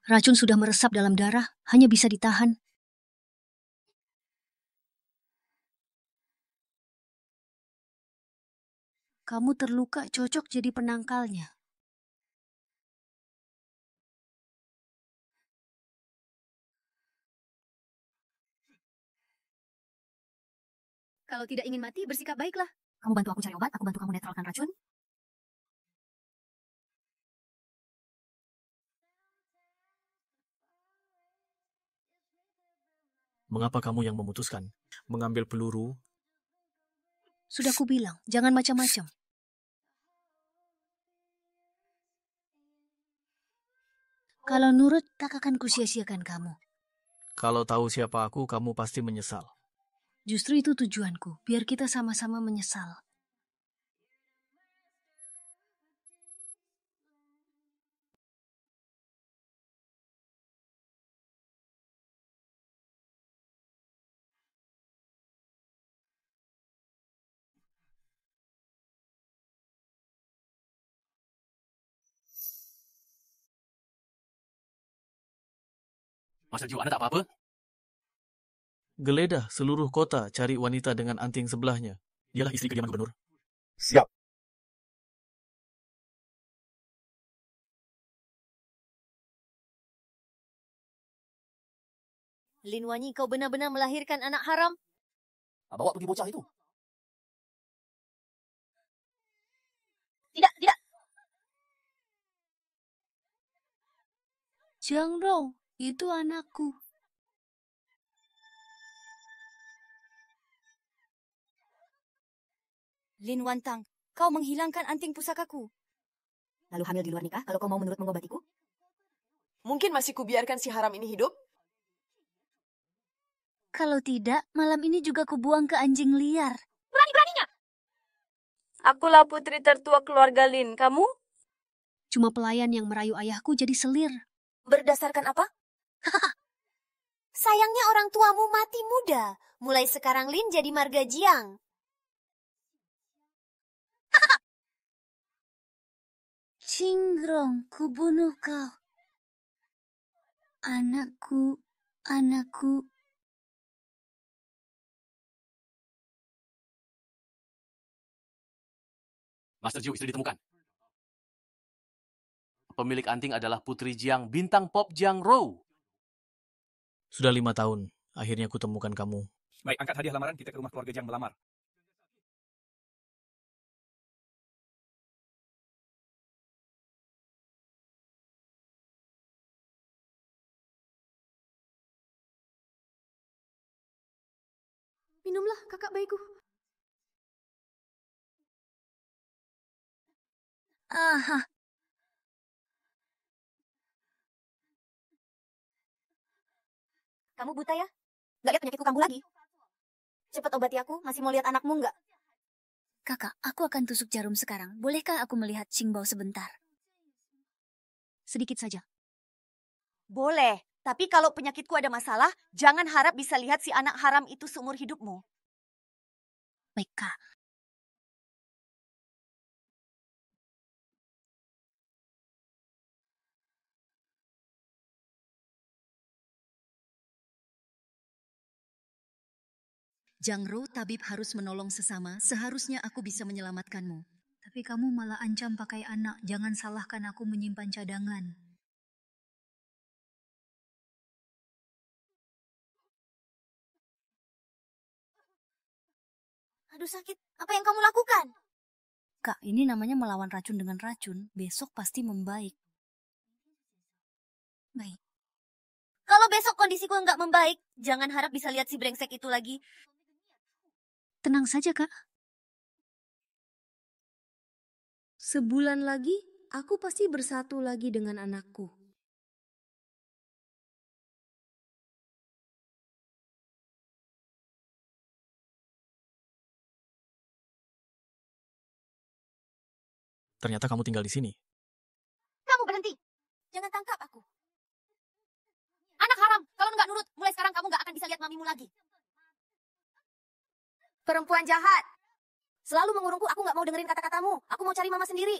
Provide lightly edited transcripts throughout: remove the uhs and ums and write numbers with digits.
Racun sudah meresap dalam darah, hanya bisa ditahan. Kamu terluka, cocok jadi penangkalnya. Kalau tidak ingin mati, bersikap baiklah. Kamu bantu aku cari obat, aku bantu kamu netralkan racun. Mengapa kamu yang memutuskan mengambil peluru? Sudah kubilang, jangan macam-macam. Kalau nurut, tak akan kusia-siakan kamu. Kalau tahu siapa aku, kamu pasti menyesal. Justru itu tujuanku, biar kita sama-sama menyesal. Master Jiwa, Anda tak apa-apa? Geledah seluruh kota cari wanita dengan anting sebelahnya. Dialah istri kediaman gubernur. Siap. Lin Wanyi, kau benar-benar melahirkan anak haram? Bawa pergi bocah itu. Tidak, tidak. Jiang Rong, itu anakku. Lin Wantang, kau menghilangkan anting pusakaku. Lalu hamil di luar nikah kalau kau mau menurut mengobatiku? Mungkin masih kubiarkan si haram ini hidup? Kalau tidak, malam ini juga kubuang ke anjing liar. Berani-beraninya! Akulah putri tertua keluarga Lin. Kamu? Cuma pelayan yang merayu ayahku jadi selir. Berdasarkan apa? Sayangnya orang tuamu mati muda. Mulai sekarang Lin jadi marga Jiang. Cingrong, kubunuh kau. Anakku, anakku. Master Jiwa, istri ditemukan. Pemilik anting adalah Putri Jiang, bintang pop Jiang Rou. Sudah 5 tahun, akhirnya kutemukan kamu. Baik, angkat hadiah lamaran kita ke rumah keluarga Jiang melamar. Minumlah, kakak baikku. Aha, Kamu buta ya? Gak lihat penyakitku kambuh lagi? Cepat obati aku, masih mau lihat anakmu nggak? kakak, aku akan tusuk jarum sekarang. Bolehkah aku melihat Qingbao sebentar? Sedikit saja. Boleh, tapi kalau penyakitku ada masalah, jangan harap bisa lihat si anak haram itu seumur hidupmu. Baik, Kak. Jiang Rou, tabib harus menolong sesama. Seharusnya aku bisa menyelamatkanmu. Tapi kamu malah ancam pakai anak. Jangan salahkan aku menyimpan cadangan. Aduh sakit, apa yang kamu lakukan? Kak, ini namanya melawan racun dengan racun. Besok pasti membaik. Baik. Kalau besok kondisiku nggak membaik, jangan harap bisa lihat si brengsek itu lagi. Tenang saja, Kak. Sebulan lagi, aku pasti bersatu lagi dengan anakku. Ternyata kamu tinggal di sini. Kamu berhenti. Jangan tangkap aku. Anak haram, kalau nggak nurut, mulai sekarang kamu nggak akan bisa lihat mamimu lagi. Perempuan jahat. Selalu mengurungku, aku nggak mau dengerin kata-katamu. Aku mau cari mama sendiri.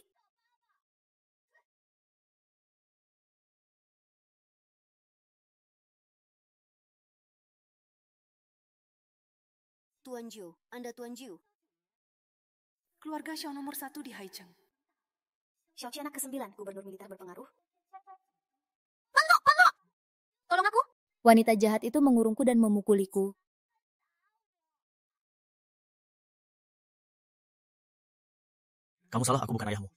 Tuan Jiu, Anda Tuan Jiu. Keluarga Xiao nomor 1 di Haicheng. Xiaoqi anak ke-9, gubernur militer berpengaruh. Pengok! Tolong aku. Wanita jahat itu mengurungku dan memukuliku. Kamu salah, aku bukan ayahmu.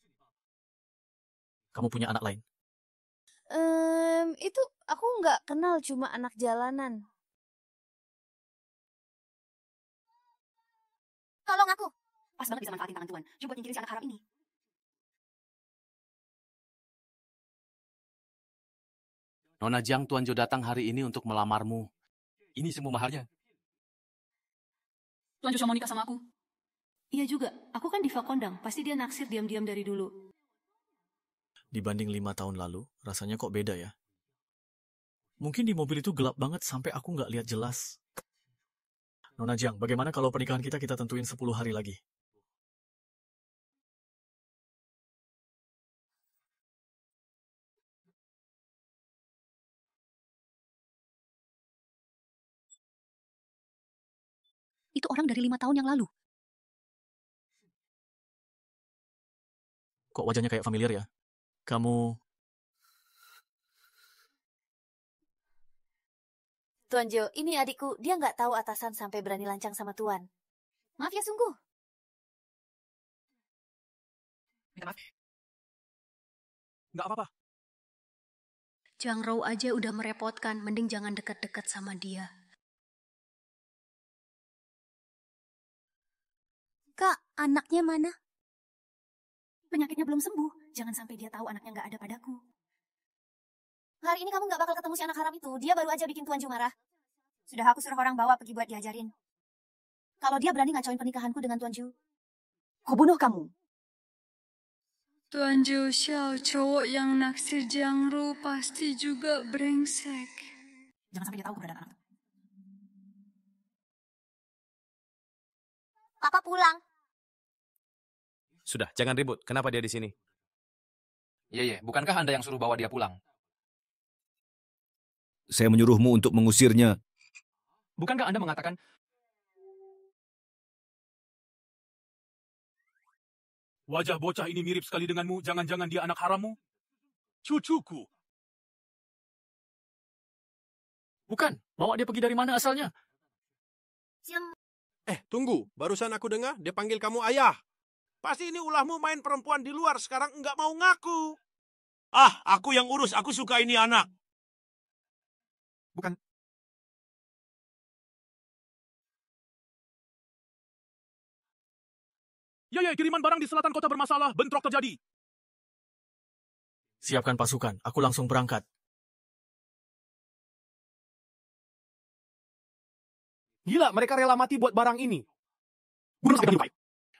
Kamu punya anak lain. Itu aku nggak kenal, cuma anak jalanan. Tolong aku. Pas banget bisa manfaatin tangan Tuan. Coba buat nyingkirin si anak haram ini. Nona Jiang, Tuan Jo datang hari ini untuk melamarmu. Ini semua maharnya. Tuan Joshua mau nikah sama aku. Iya juga. Aku kan diva kondang. Pasti dia naksir diam-diam dari dulu. Dibanding 5 tahun lalu, rasanya kok beda ya? Mungkin di mobil itu gelap banget sampai aku nggak lihat jelas. Nona Jiang, bagaimana kalau pernikahan kita tentuin 10 hari lagi? Itu orang dari 5 tahun yang lalu. Kok wajahnya kayak familiar ya? Kamu... Tuan Jo, ini adikku. Dia nggak tahu atasan sampai berani lancang sama Tuan. Maaf ya sungguh. Minta maaf. Nggak apa-apa. Jiang Rou aja udah merepotkan, mending jangan dekat-dekat sama dia. Kak, anaknya mana? Penyakitnya belum sembuh. Jangan sampai dia tahu anaknya nggak ada padaku. Hari ini kamu nggak bakal ketemu si anak haram itu. Dia baru aja bikin Tuan Ju marah. Sudah aku suruh orang bawa pergi buat diajarin. Kalau dia berani ngacoin pernikahanku dengan Tuan Ju, ku bunuh kamu. Tuan Jiu Xiao, cowok yang naksir Jiang Rou pasti juga brengsek. Jangan sampai dia tahu keberadaan anak. Papa pulang. Sudah, jangan ribut. Kenapa dia di sini? Ye, bukankah Anda yang suruh bawa dia pulang? Saya menyuruhmu untuk mengusirnya. Bukankah Anda mengatakan... Wajah bocah ini mirip sekali denganmu. Jangan-jangan dia anak harammu? Cucuku. Bukan, bawa dia pergi dari mana asalnya? Tunggu. Barusan aku dengar dia panggil kamu ayah. Pasti ini ulahmu main perempuan di luar. Sekarang enggak mau ngaku. Aku yang urus. Aku suka ini anak. Bukan. Ya, kiriman barang di selatan kota bermasalah. Bentrok terjadi. Siapkan pasukan, aku langsung berangkat. Gila, mereka rela mati buat barang ini. Bunuh sampai menyupai.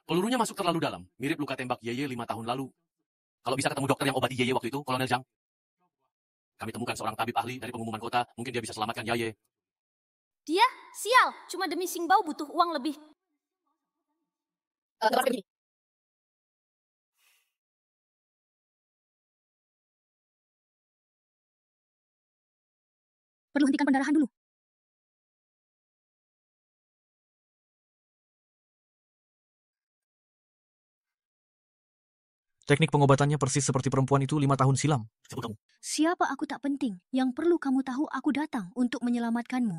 Pelurunya masuk terlalu dalam, mirip luka tembak Yeye 5 tahun lalu. Kalau bisa ketemu dokter yang obati Yeye waktu itu, Kolonel Zhang. Kami temukan seorang tabib ahli dari pengumuman kota, mungkin dia bisa selamatkan Yeye. Dia? Sial. Cuma demi Xingbao butuh uang lebih. Perlu hentikan pendarahan dulu. Teknik pengobatannya persis seperti perempuan itu 5 tahun silam. Siapa aku tak penting. Yang perlu kamu tahu, aku datang untuk menyelamatkanmu.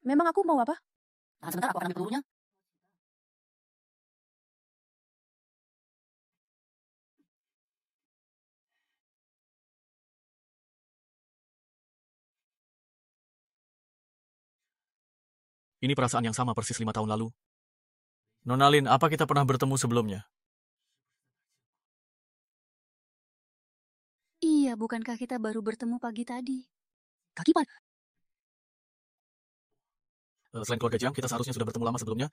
Memang aku mau apa? Tahan sebentar, aku akan ambil pelurunya. Ini perasaan yang sama persis 5 tahun lalu. Nona Lin, apa kita pernah bertemu sebelumnya? Iya, bukankah kita baru bertemu pagi tadi? Kaki pan. Selain keluarga Jiang, kita seharusnya sudah bertemu lama sebelumnya.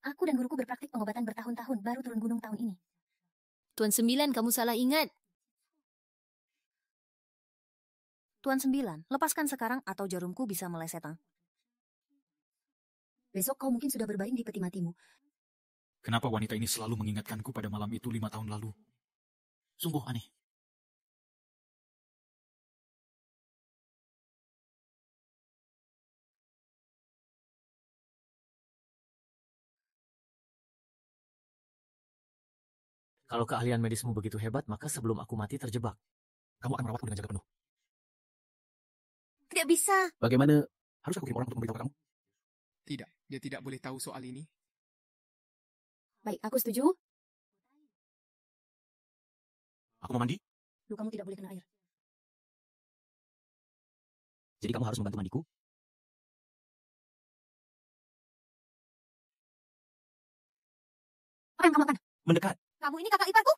Aku dan guruku berpraktik pengobatan bertahun-tahun, baru turun gunung tahun ini. Tuan 9, kamu salah ingat. Tuan 9, lepaskan sekarang atau jarumku bisa meleset. Besok kau mungkin sudah berbaring di peti matimu. Kenapa wanita ini selalu mengingatkanku pada malam itu 5 tahun lalu? Sungguh aneh. Kalau keahlian medismu begitu hebat, maka sebelum aku mati terjebak, kamu akan merawatku dengan jaga penuh. Tidak bisa. Bagaimana? Harus aku kirim orang untuk memberitahu kamu? Tidak, dia tidak boleh tahu soal ini. Baik, aku setuju. Aku mau mandi? Kamu tidak boleh kena air. Jadi kamu harus membantu mandiku? Apa yang kamu lakukan? Mendekat. Kamu ini kakak iparku?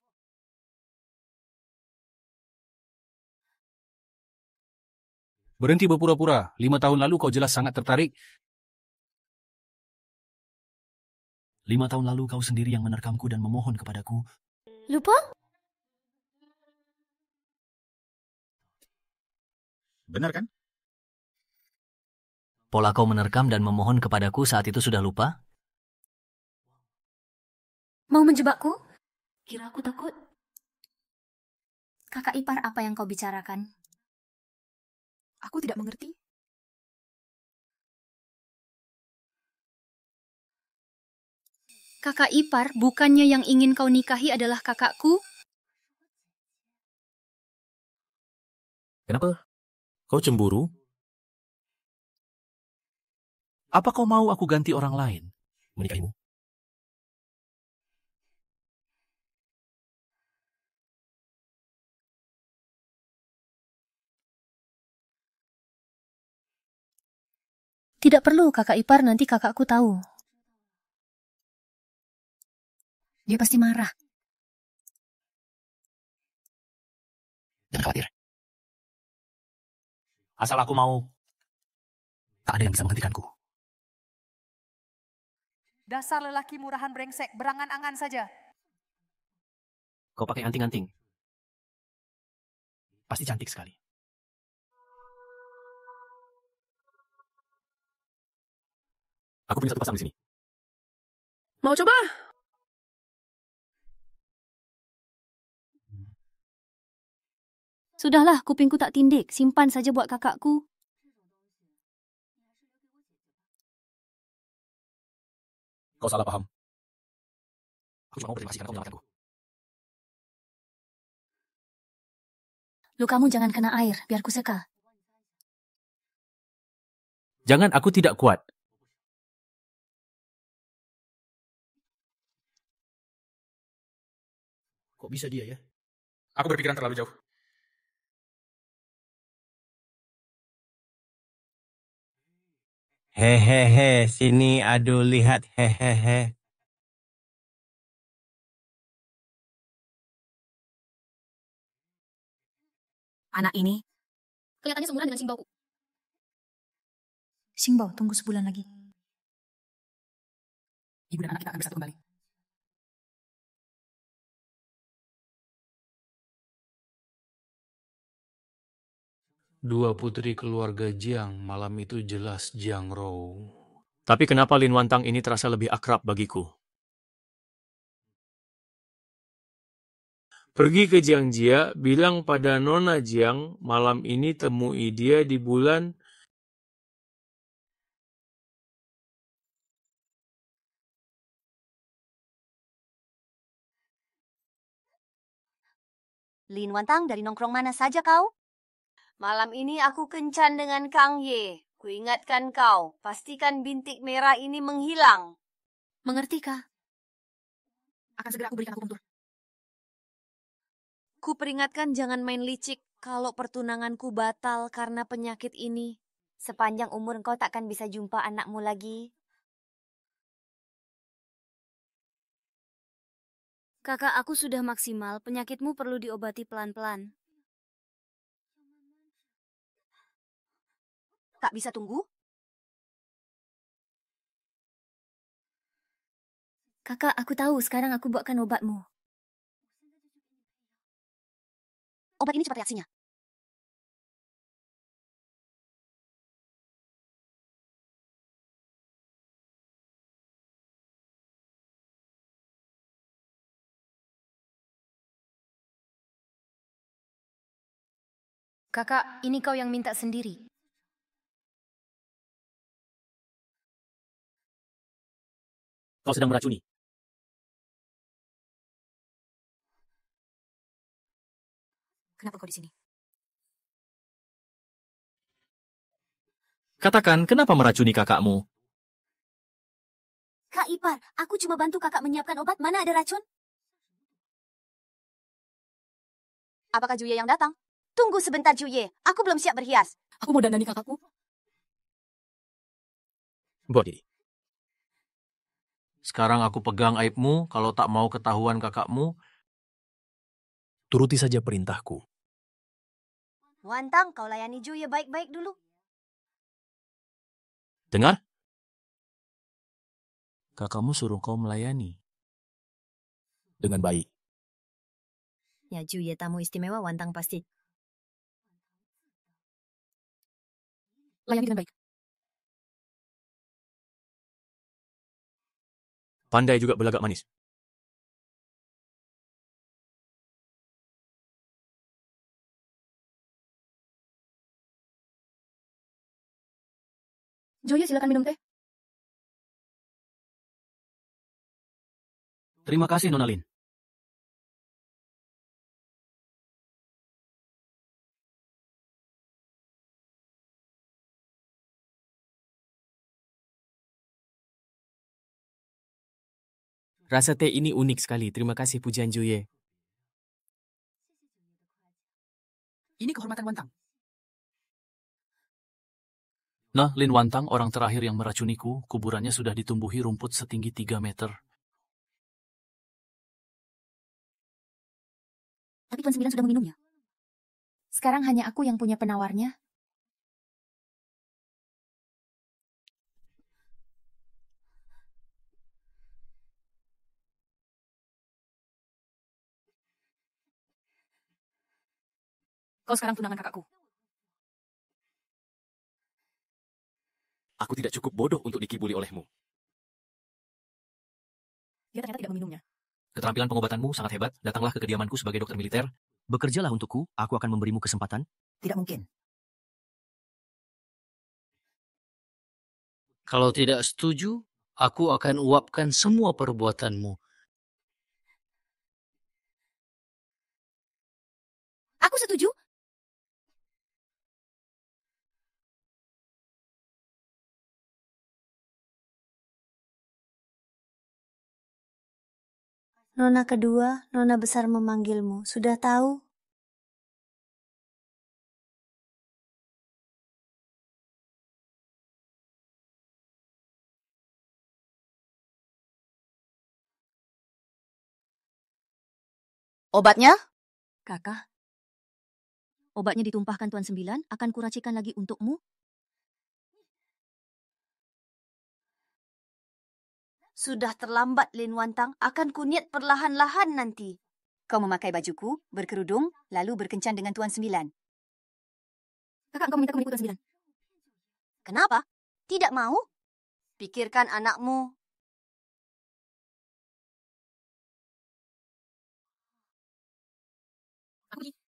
Berhenti berpura-pura. 5 tahun lalu kau jelas sangat tertarik. 5 tahun lalu kau sendiri yang menerkamku dan memohon kepadaku. Lupa? Benar kan? Pola kau menerkam dan memohon kepadaku saat itu sudah lupa? Mau menjebakku? Kira aku takut? Kakak ipar apa yang kau bicarakan? Aku tidak mengerti. Kakak ipar, bukannya yang ingin kau nikahi adalah kakakku? Kenapa? Kau cemburu? Apa kau mau aku ganti orang lain menikahimu? Tidak perlu kakak ipar, nanti kakakku tahu. Dia pasti marah. Jangan khawatir. Asal aku mau, tak ada yang bisa menghentikanku. Dasar lelaki murahan brengsek, berangan-angan saja. Kau pakai anting-anting. Pasti cantik sekali. Aku punya satu pasang di sini. Mau coba? Sudahlah, kupingku tak tindik. Simpan saja buat kakakku. Kau salah paham. Aku cuma mau berterima kasih karena kau menyelamatkanku. Kamu jangan kena air, biar ku seka. Jangan, aku tidak kuat. Kok bisa dia ya? Aku berpikiran terlalu jauh. Hehehe, sini aduh lihat hehehe. Anak ini kelihatannya seumuran dengan Singbauku. Singbau, tunggu sebulan lagi. Ibu dan anak kita akan bersatu kembali. Dua putri keluarga Jiang, malam itu jelas Jiang Rou. Tapi kenapa Lin Wantang ini terasa lebih akrab bagiku? Pergi ke Jiang Jia, bilang pada Nona Jiang, malam ini temui dia di bulan Lin Wantang, dari nongkrong mana saja kau? Malam ini aku kencan dengan Kang Ye. Kuingatkan kau, pastikan bintik merah ini menghilang. Mengerti, Kak? Akan segera aku berikan akupuntur. Ku peringatkan jangan main licik kalau pertunanganku batal karena penyakit ini. Sepanjang umur engkau takkan bisa jumpa anakmu lagi. Kakak, aku sudah maksimal. Penyakitmu perlu diobati pelan-pelan. Tak bisa tunggu? Kakak, aku tahu. Sekarang aku buatkan obatmu. Obat ini cepat reaksinya. Kakak, ini kau yang minta sendiri. Kau sedang meracuni. Kenapa kau di sini? Katakan, kenapa meracuni kakakmu? Kak Ipar, aku cuma bantu kakak menyiapkan obat. Mana ada racun? Apakah Juye yang datang? Tunggu sebentar, Juye. Aku belum siap berhias. Aku mau dandani kakakku. Buat diri. Sekarang aku pegang aibmu, kalau tak mau ketahuan kakakmu, Turuti saja perintahku. Wantang, kau layani Juye baik-baik dulu. Dengar? Kakakmu suruh kau melayani. Dengan baik. Ya Juye tamu istimewa Wantang pasti. Layani dengan baik. Pandai juga belagak manis. Juye, silakan minum teh. Terima kasih, Nona Lin. Rasa teh ini unik sekali. Terima kasih pujian Juye. Ini kehormatan Wantang. Nah, Lin Wantang, orang terakhir yang meracuniku, kuburannya sudah ditumbuhi rumput setinggi 3 meter. Tapi Tuan Sembilan sudah meminumnya. Sekarang hanya aku yang punya penawarnya. Kau sekarang tunangan kakakku. Aku tidak cukup bodoh untuk dikibuli olehmu. Dia ternyata tidak meminumnya. Keterampilan pengobatanmu sangat hebat. Datanglah ke kediamanku sebagai dokter militer. Bekerjalah untukku, aku akan memberimu kesempatan. Tidak mungkin. kalau tidak setuju, aku akan uapkan semua perbuatanmu. Aku setuju. Nona kedua, Nona besar memanggilmu. Sudah tahu? Obatnya? Kakak. Obatnya ditumpahkan Tuan Sembilan, akan kuracikan lagi untukmu. Sudah terlambat, Lin Wantang. Akan kuniat perlahan-lahan nanti. Kau memakai bajuku, berkerudung, lalu berkencan dengan Tuan Sembilan. Kakak, engkau meminta menipu Tuan Sembilan. Kenapa? Tidak mau? Pikirkan anakmu. Aku pergi.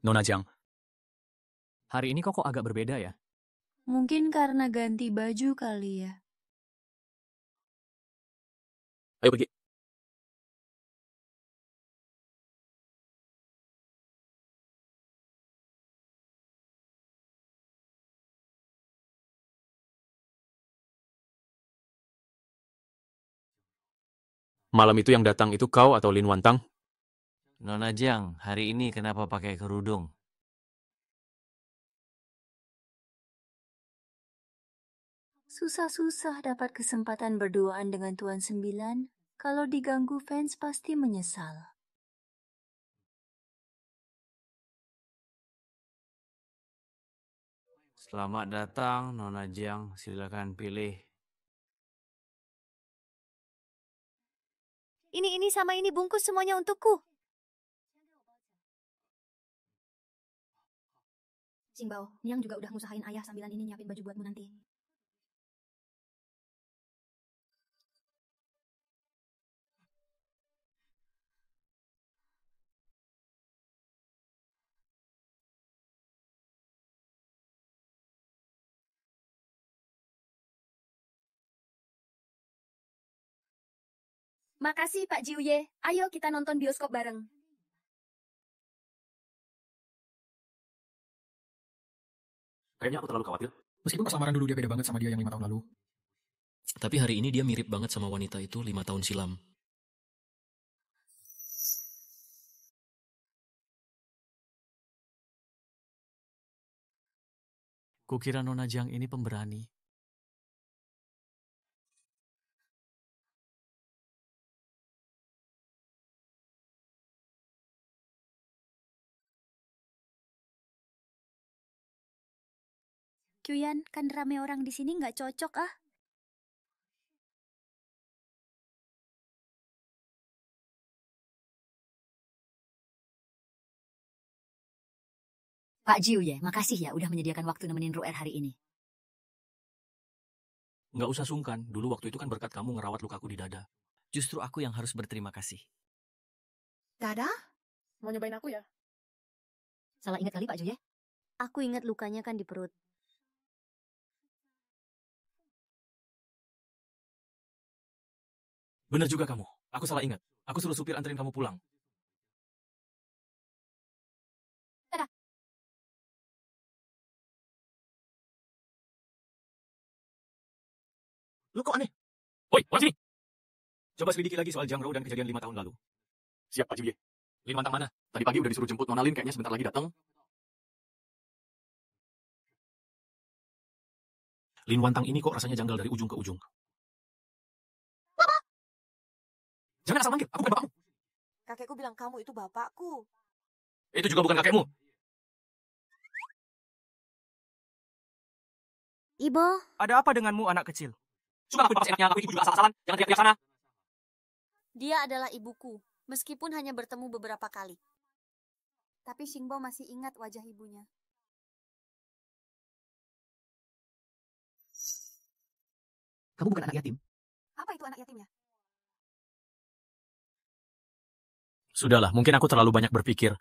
Nona Jiang, hari ini kok agak berbeda ya? Mungkin karena ganti baju kali ya. Ayo pergi. Malam itu yang datang itu kau atau Lin Wantang? Nona Jiang, hari ini kenapa pakai kerudung? Susah-susah dapat kesempatan berduaan dengan Tuan Sembilan. Kalau diganggu fans pasti menyesal. Selamat datang, Nona Jiang. Silakan pilih. Ini sama ini bungkus semuanya untukku. Xingbao, Niang juga udah ngusahain ayah sambilan ini nyiapin baju buatmu nanti. Makasih Pak Jiuye, ayo kita nonton bioskop bareng. Kayaknya aku terlalu khawatir. Meskipun pas lamaran dulu dia beda banget sama dia yang 5 tahun lalu. Tapi hari ini dia mirip banget sama wanita itu 5 tahun silam. Kukira Nona Jiang ini pemberani. Cuyan, kan rame orang di sini nggak cocok ah. Pak Jiuye, makasih ya udah menyediakan waktu nemenin Ru'er hari ini. Nggak usah sungkan, dulu waktu itu kan berkat kamu ngerawat lukaku di dada. Justru aku yang harus berterima kasih. Dada? Mau nyobain aku ya? Salah ingat kali Pak Jiuye. Aku ingat lukanya kan di perut. Bener juga kamu, aku salah ingat. Aku suruh supir anterin kamu pulang. Lu kok aneh? Woi, orang sini! Coba selidiki lagi soal Jiang Rou dan kejadian 5 tahun lalu. Siap, Pak Jiuye. Lin Wantang mana? Tadi pagi udah disuruh jemput Nona Lin, kayaknya sebentar lagi datang. Lin Wantang ini kok rasanya janggal dari ujung ke ujung. Jangan asal manggil, aku bukan bapakmu. Kakekku bilang kamu itu bapakku. Itu juga bukan kakekmu. Ibu. Ada apa denganmu anak kecil? Suka aku dipapas enaknya, aku ibu juga asal-asalan. Jangan teriak-teriak sana. Dia adalah ibuku, meskipun hanya bertemu beberapa kali. Tapi Xingbao masih ingat wajah ibunya. Kamu bukan anak yatim. Apa itu anak yatimnya? Sudahlah, mungkin aku terlalu banyak berpikir.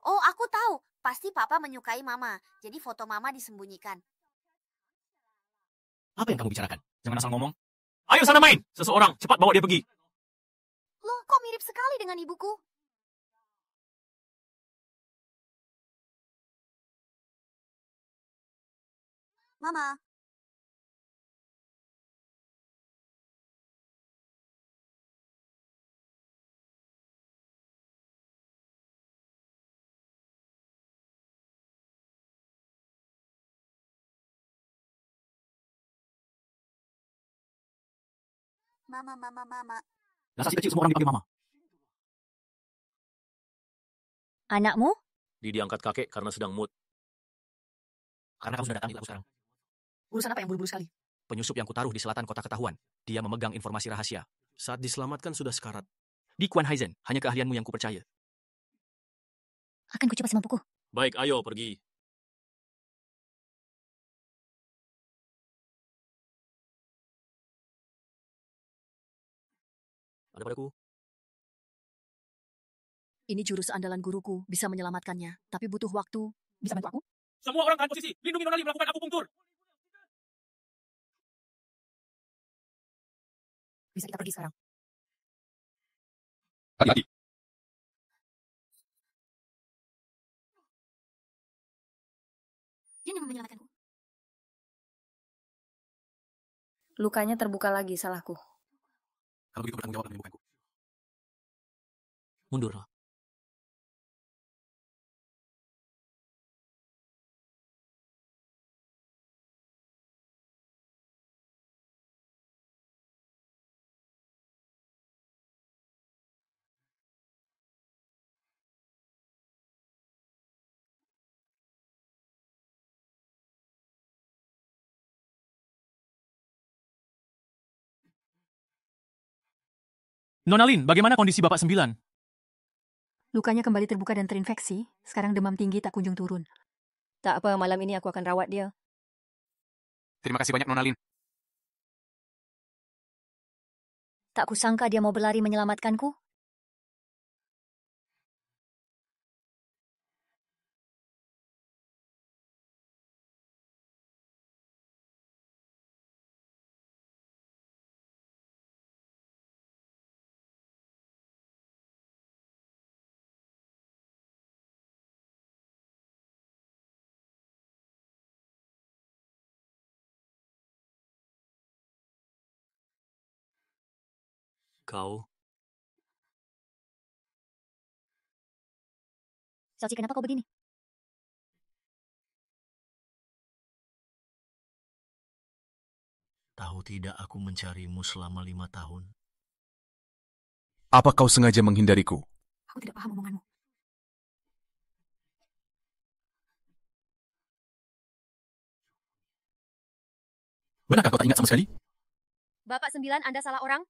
Oh, aku tahu. Pasti papa menyukai mama. Jadi foto mama disembunyikan. Apa yang kamu bicarakan? Jangan asal ngomong. Ayo sana main! Seseorang, cepat bawa dia pergi. Loh, kok mirip sekali dengan ibuku? Mama. Mama. Dasar si kecil semua orang dipanggil mama. Anakmu? Diangkat kakek karena sedang mood. Karena kamu sudah datang di aku sekarang. Urusan apa yang buru-buru sekali? Penyusup yang kutaruh di selatan kota ketahuan. Dia memegang informasi rahasia. Saat diselamatkan sudah sekarat. Di Quan Haizen, hanya keahlianmu yang kupercaya. Akan kucoba semampuku. Baik, ayo pergi. Ada padaku. Ini jurus andalan guruku, bisa menyelamatkannya. Tapi butuh waktu. Bisa bantu aku? Semua orang tahan posisi. Lindungi Nona Lin melakukan akupunktur. Bisa kita pergi sekarang. Hati-hati. Dia yang menyelamatkanku. Lukanya terbuka lagi, salahku. Kalau begitu bertanggung jawab dan menyembuhkanku. Mundurlah. Nona Lin, bagaimana kondisi Bapak 9? Lukanya kembali terbuka dan terinfeksi. Sekarang demam tinggi tak kunjung turun. Tak apa, malam ini aku akan rawat dia. Terima kasih banyak, Nona Lin. Tak kusangka dia mau berlari menyelamatkanku. Kau, Salci, kenapa kau begini? tahu tidak aku mencarimu selama 5 tahun? Apa kau sengaja menghindariku? Aku tidak paham omonganmu. Benarkah kau tak ingat sama sekali? Bapak 9, Anda salah orang?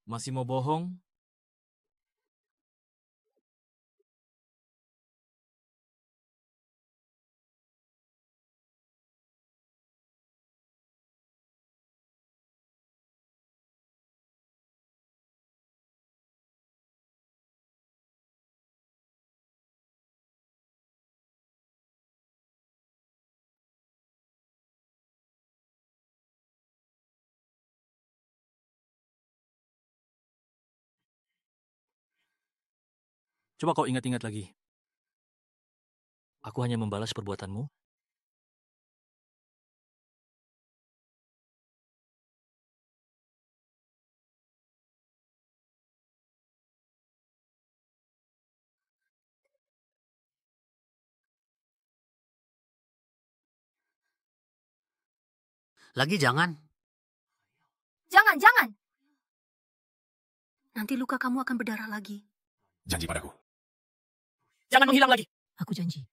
Masih mau bohong? Coba kau ingat-ingat lagi. Aku hanya membalas perbuatanmu. Lagi jangan. Jangan. Nanti luka kamu akan berdarah lagi. Janji padaku. Jangan menghilang lagi. Aku janji.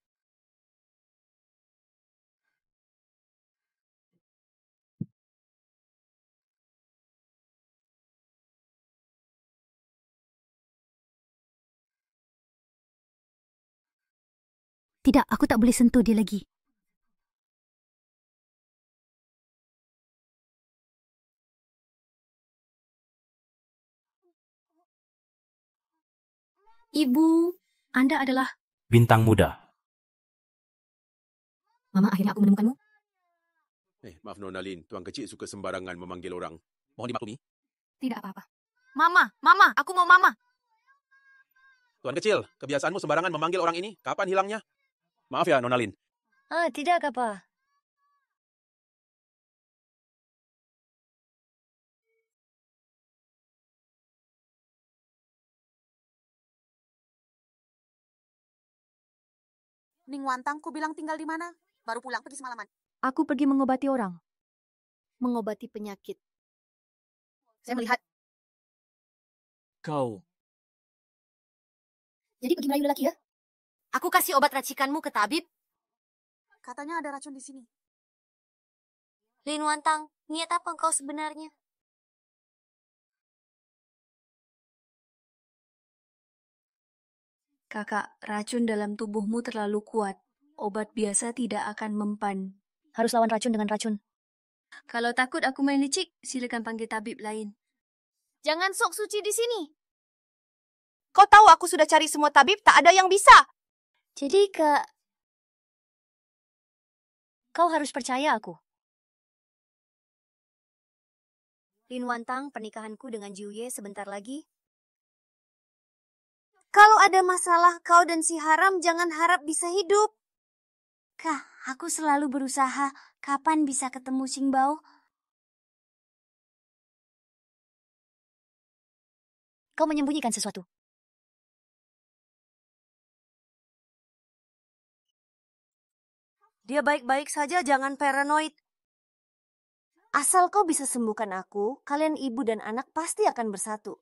Tidak, aku tak boleh sentuh dia lagi. Ibu, Anda adalah... Bintang muda. Mama, akhirnya aku menemukanmu. Maaf Nona Lin, tuan kecil suka sembarangan memanggil orang. Mohon dimaklumi. Tidak apa-apa. Mama, aku mau mama. Tuan kecil, kebiasaanmu sembarangan memanggil orang ini. Kapan hilangnya? Maaf ya Nona Lin. Tidak apa. Ning Wantang, ku bilang tinggal di mana? Baru pulang pergi semalaman. Aku pergi mengobati orang. Mengobati penyakit. Saya melihat. Kau, Jadi pergi merayu lelaki ya? Aku kasih obat racikanmu ke tabib. Katanya ada racun di sini. Lin Wantang, niat apa engkau sebenarnya? Kakak, racun dalam tubuhmu terlalu kuat. Obat biasa tidak akan mempan. Harus lawan racun dengan racun. Kalau takut aku main licik, silakan panggil tabib lain. Jangan sok suci di sini. Kau tahu aku sudah cari semua tabib, tak ada yang bisa. Jadi, kau harus percaya aku. Lin Wantang, pernikahanku dengan Jiuye sebentar lagi. Kalau ada masalah kau dan si Haram, jangan harap bisa hidup. Kak, aku selalu berusaha. Kapan bisa ketemu Xingbao? Kau menyembunyikan sesuatu. Dia baik-baik saja, jangan paranoid. Asal kau bisa sembuhkan aku, kalian ibu dan anak pasti akan bersatu.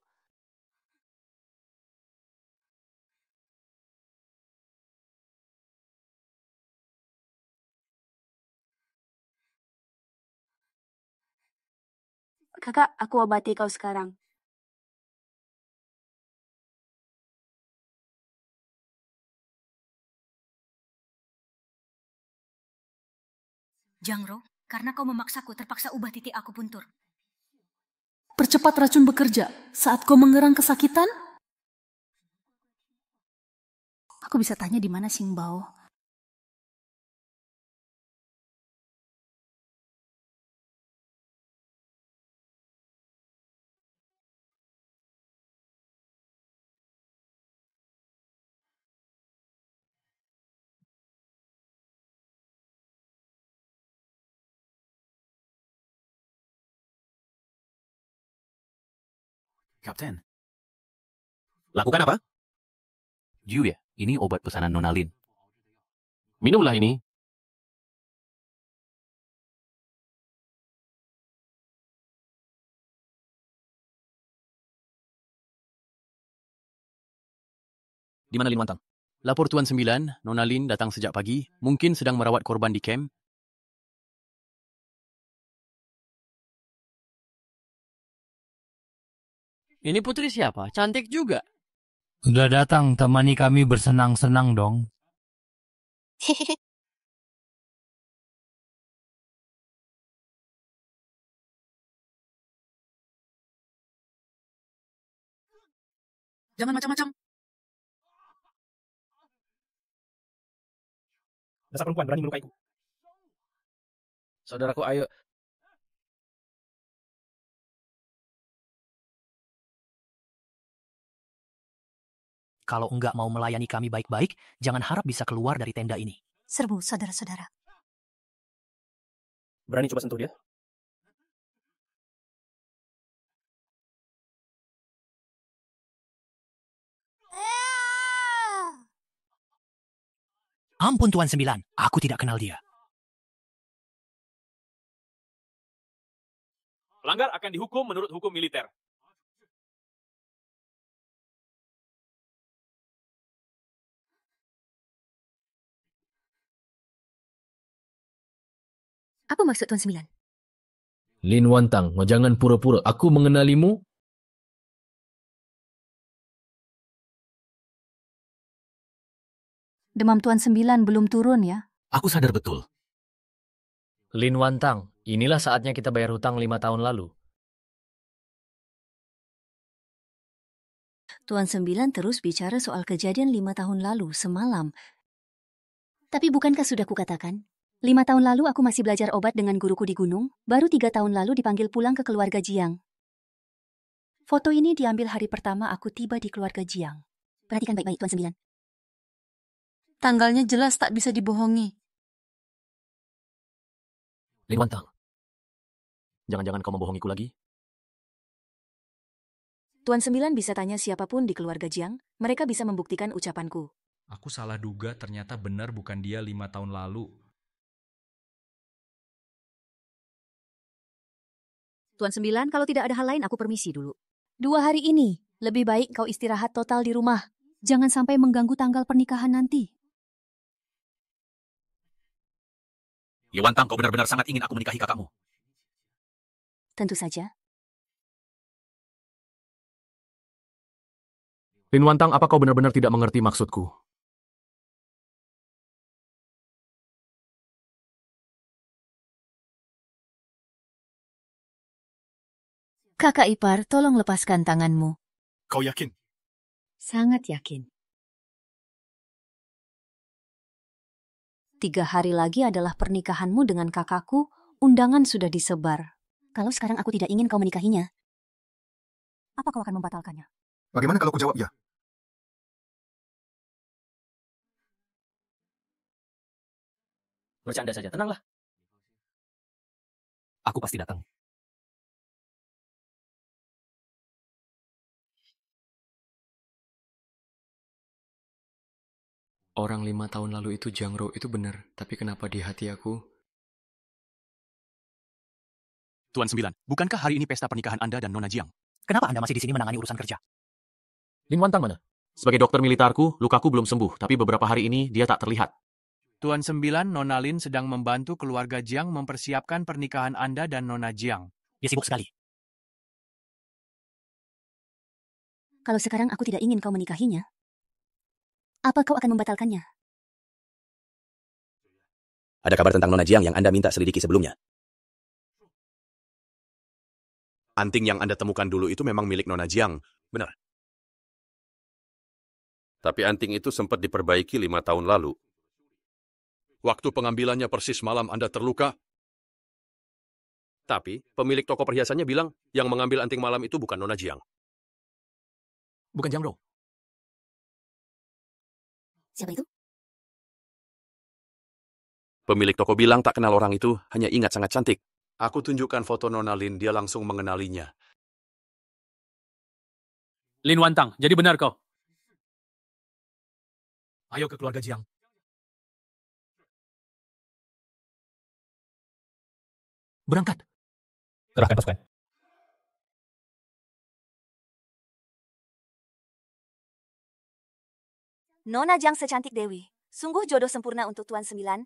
Kakak, aku obati kau sekarang. Jangro, karena kau memaksaku, terpaksa ubah titik aku puntur. Percepat racun bekerja saat kau mengerang kesakitan? Aku bisa tanya di mana Xingbao? Kapten. Lakukan apa? Ju ya, ini obat pesanan Nona Lin. Minumlah ini. Di mana Lin Wantang? Lapor Tuan 9, Nona Lin datang sejak pagi, mungkin sedang merawat korban di camp. Ini putri siapa? Cantik juga. Sudah datang, temani kami bersenang-senang dong. Jangan macam-macam. Dasar perempuan berani melukaiku. Saudaraku, ayo. Kalau enggak mau melayani kami baik-baik, jangan harap bisa keluar dari tenda ini. Serbu, saudara-saudara. Berani coba sentuh dia? Ampun Tuan 9, aku tidak kenal dia. Pelanggar akan dihukum menurut hukum militer. Apa maksud Tuan 9? Lin Wantang, jangan pura-pura. Aku mengenalimu. Demam Tuan 9 belum turun ya? Aku sadar betul. Lin Wantang, inilah saatnya kita bayar hutang 5 tahun lalu. Tuan 9 terus bicara soal kejadian 5 tahun lalu, semalam. Tapi bukankah sudah kukatakan? 5 tahun lalu aku masih belajar obat dengan guruku di gunung, baru 3 tahun lalu dipanggil pulang ke keluarga Jiang. Foto ini diambil hari pertama aku tiba di keluarga Jiang. Perhatikan baik-baik Tuan 9. Tanggalnya jelas tak bisa dibohongi. Lin Wantang. Jangan-jangan kau membohongiku lagi? Tuan 9 bisa tanya siapapun di keluarga Jiang, mereka bisa membuktikan ucapanku. Aku salah duga ternyata benar bukan dia 5 tahun lalu. Tuan 9, kalau tidak ada hal lain aku permisi dulu. 2 hari ini, lebih baik kau istirahat total di rumah. Jangan sampai mengganggu tanggal pernikahan nanti. Li Wantang, kau benar-benar sangat ingin aku menikahi kakakmu. Tentu saja. Lin Wantang, apa kau benar-benar tidak mengerti maksudku? Kakak ipar, tolong lepaskan tanganmu. Kau yakin? Sangat yakin. 3 hari lagi adalah pernikahanmu dengan kakakku, undangan sudah disebar. Kalau sekarang aku tidak ingin kau menikahinya, apa kau akan membatalkannya? Bagaimana kalau ku jawab ya? Bercanda saja, tenanglah. Aku pasti datang. Orang 5 tahun lalu itu Jangro itu benar, tapi kenapa di hati aku? Tuan 9, bukankah hari ini pesta pernikahan Anda dan Nona Jiang? Kenapa Anda masih di sini menangani urusan kerja? Lin Wantang mana? Sebagai dokter militerku, lukaku belum sembuh, tapi beberapa hari ini dia tak terlihat. Tuan 9, Nona Lin sedang membantu keluarga Jiang mempersiapkan pernikahan Anda dan Nona Jiang. Dia sibuk sekali. Kalau sekarang aku tidak ingin kau menikahinya, apa kau akan membatalkannya? Ada kabar tentang Nona Jiang yang Anda minta selidiki sebelumnya? Anting yang Anda temukan dulu itu memang milik Nona Jiang, benar? Tapi anting itu sempat diperbaiki 5 tahun lalu. Waktu pengambilannya persis malam Anda terluka. Tapi pemilik toko perhiasannya bilang yang mengambil anting malam itu bukan Nona Jiang. Bukan Jiang Ro. Siapa itu? Pemilik toko bilang tak kenal orang itu, hanya ingat sangat cantik. Aku tunjukkan foto Nona Lin, dia langsung mengenalinya. Lin Wantang, jadi benar kau? Ayo ke keluarga Jiang. Berangkat. Kerahkan pasukan. Nona Jiang secantik Dewi. Sungguh jodoh sempurna untuk Tuan Sembilan.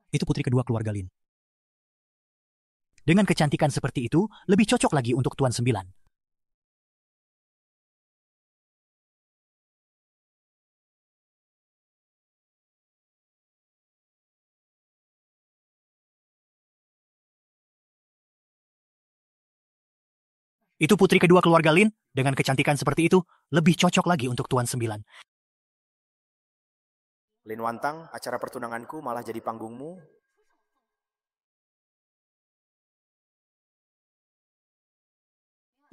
Itu putri kedua keluarga Lin. Dengan kecantikan seperti itu, lebih cocok lagi untuk Tuan Sembilan. Itu putri kedua keluarga Lin, dengan kecantikan seperti itu, lebih cocok lagi untuk Tuan Sembilan. Lin Wantang, acara pertunanganku malah jadi panggungmu.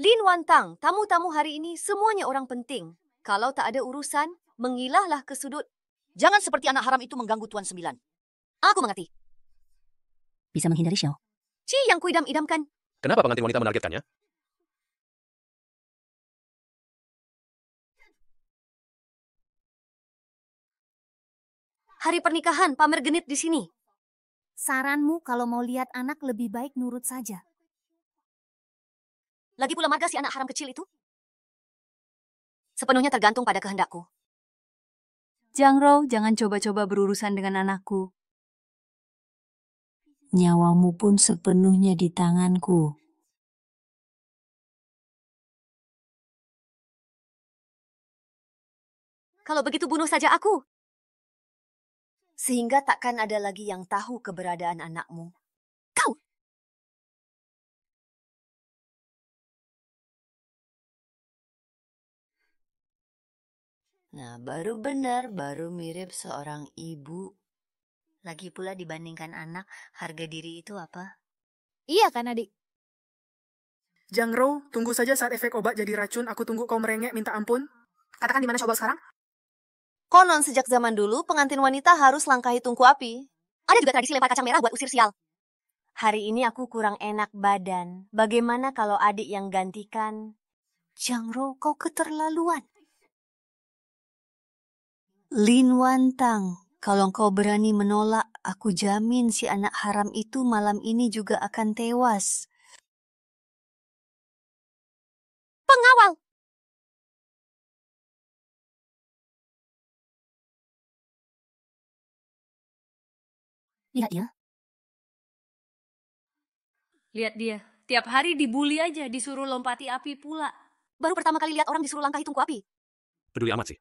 Lin Wantang, tamu-tamu hari ini semuanya orang penting. Kalau tak ada urusan, mengilahlah ke sudut. Jangan seperti anak haram itu mengganggu Tuan Sembilan. Aku mengerti. Bisa menghindari Xiao. Yang kuidam-idamkan. Kenapa pengantin wanita menargetkannya? Hari pernikahan, pamer genit di sini. Saranmu kalau mau lihat anak lebih baik nurut saja. Lagi pula marga si anak haram kecil itu? Sepenuhnya tergantung pada kehendakku. Jiang Ro, jangan coba-coba berurusan dengan anakku. Nyawamu pun sepenuhnya di tanganku. Kalau begitu bunuh saja aku. Sehingga takkan ada lagi yang tahu keberadaan anakmu. Kau! Nah, baru benar, baru mirip seorang ibu. Lagi pula dibandingkan anak, harga diri itu apa? Iya kan, adik? Jiang Ro, tunggu saja saat efek obat jadi racun, aku tunggu kau merengek minta ampun. Katakan di mana coba sekarang? Konon sejak zaman dulu, pengantin wanita harus langkahi tungku api. Ada juga tradisi lempar kacang merah buat usir sial. Hari ini aku kurang enak badan. Bagaimana kalau adik yang gantikan? Jiang Ro, kau keterlaluan. Lin Wantang, kalau kau berani menolak, aku jamin si anak haram itu malam ini juga akan tewas. Pengawal! Lihat dia. Lihat dia. Tiap hari dibully aja, disuruh lompati api pula. Baru pertama kali lihat orang disuruh langkahi tungku api. Peduli amat sih.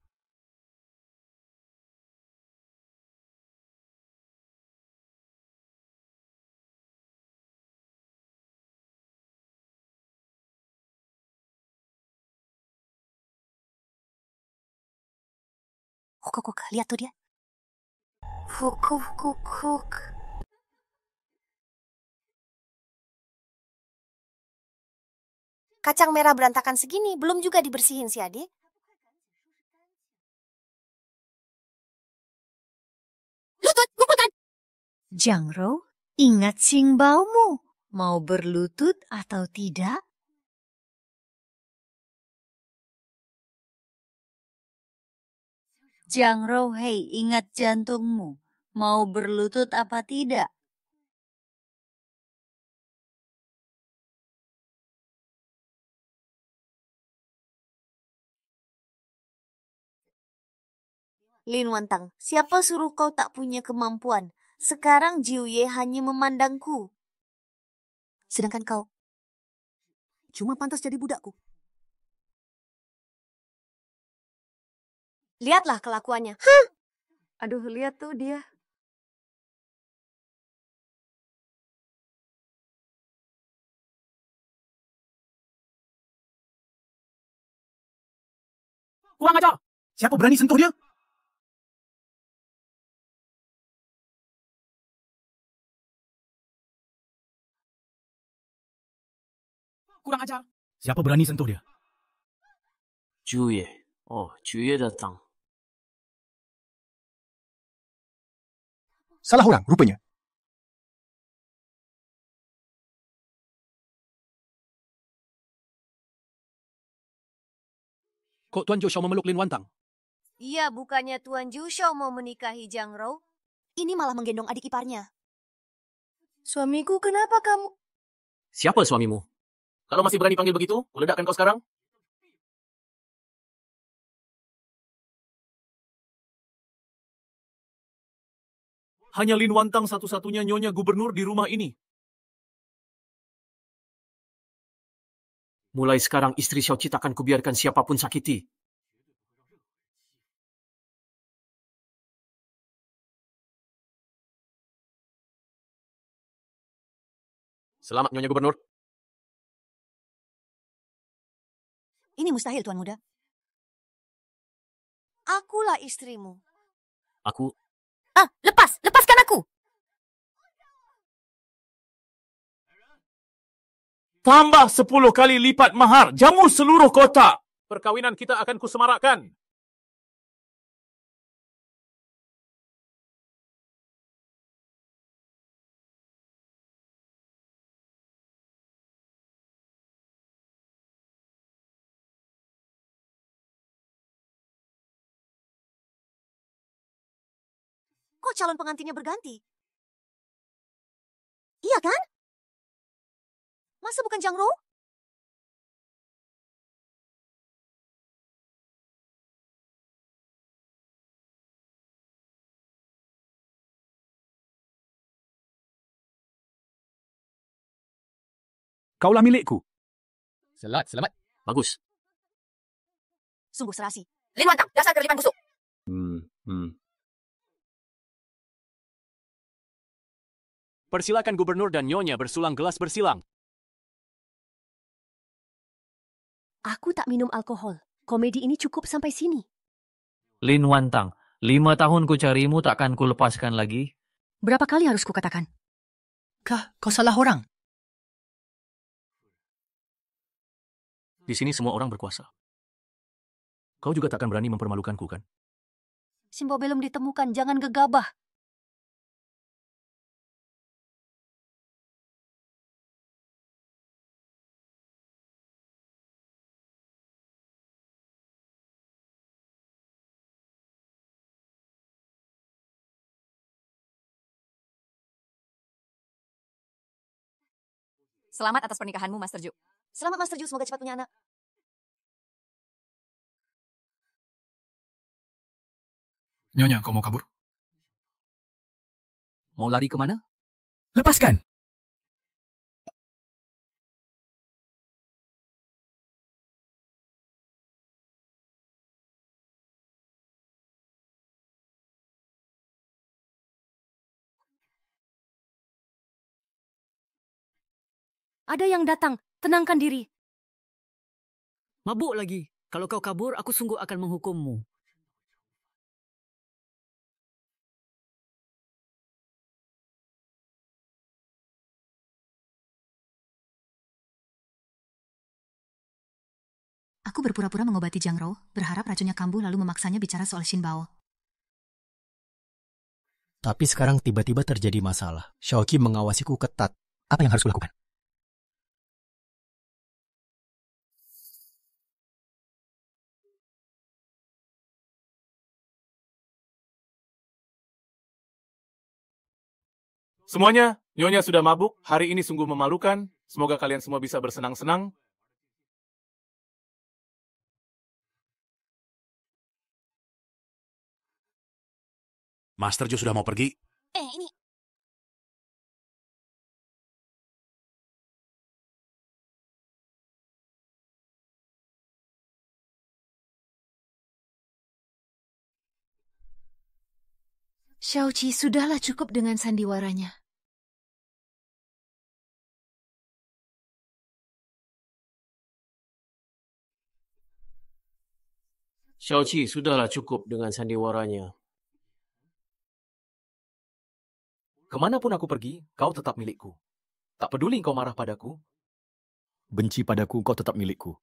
Huk, lihat tuh dia. Huk. Kacang merah berantakan segini, belum juga dibersihin si adik. Lutut, kumpulkan! Jiang Ro, ingat singbaumu. Mau berlutut atau tidak? Jiang Ro, hei, ingat jantungmu. Mau berlutut apa tidak? Lin Wantang, siapa suruh kau tak punya kemampuan? Sekarang Jiu Ye hanya memandangku. Sedangkan kau cuma pantas jadi budakku. Lihatlah kelakuannya. Aduh, lihat tuh dia. Kurang ajar! Siapa berani sentuh dia? Kurang ajar! Siapa berani sentuh dia? 朱爷，哦，爵爷datang. Salah orang, rupanya. Kok Tuan Zhou Xiao memeluk Lin Wantang? Iya, bukannya Tuan Jushou mau menikahi Zhang Rou? Ini malah menggendong adik iparnya. Suamiku, kenapa kamu? Siapa suamimu? Kalau masih berani panggil begitu, kuledakkan kau sekarang. Hanya Lin Wantang satu-satunya nyonya gubernur di rumah ini. Mulai sekarang istri Xiaoqi takkan kubiarkan siapapun sakiti. Selamat, Nyonya Gubernur. Ini mustahil, Tuan Muda. Akulah istrimu. Aku... Lepaskan aku! Tambah 10 kali lipat mahar, jamu seluruh kota. Perkawinan kita akan kusemarakkan. Kok calon pengantinnya berganti? Iya kan? Masa bukan Zhang Rou? Kaulah milikku. Selamat. Bagus. Sungguh serasi. Lin Wantang, dasar kerlipan busuk. Persilakan Gubernur dan Nyonya bersulang gelas bersilang. Aku tak minum alkohol. Komedi ini cukup sampai sini. Lin Wantang, 5 tahun ku carimu takkan ku lepaskan lagi. Berapa kali harus kukatakan? Kah, kau salah orang? Di sini semua orang berkuasa. Kau juga takkan berani mempermalukanku, kan? Simbo belum ditemukan, jangan gegabah. Selamat atas pernikahanmu, Master Ju. Selamat, Master Ju. Semoga cepat punya anak. Nyonya, kau mau kabur? Mau lari kemana? Lepaskan! Ada yang datang, tenangkan diri. Mabuk lagi. Kalau kau kabur, aku sungguh akan menghukummu. Aku berpura-pura mengobati Zhang Rou, berharap racunnya kambuh lalu memaksanya bicara soal Xin Bao. Tapi sekarang tiba-tiba terjadi masalah. Xiaoqi mengawasiku ketat. Apa yang harus kulakukan? Semuanya, Nyonya sudah mabuk. Hari ini sungguh memalukan. Semoga kalian semua bisa bersenang-senang. Master Jo sudah mau pergi. Ini Xiaoqi, sudahlah cukup dengan sandiwaranya. Xiaoqi, sudahlah cukup dengan sandiwaranya. Kemanapun aku pergi, kau tetap milikku. Tak peduli kau marah padaku. Benci padaku, kau tetap milikku.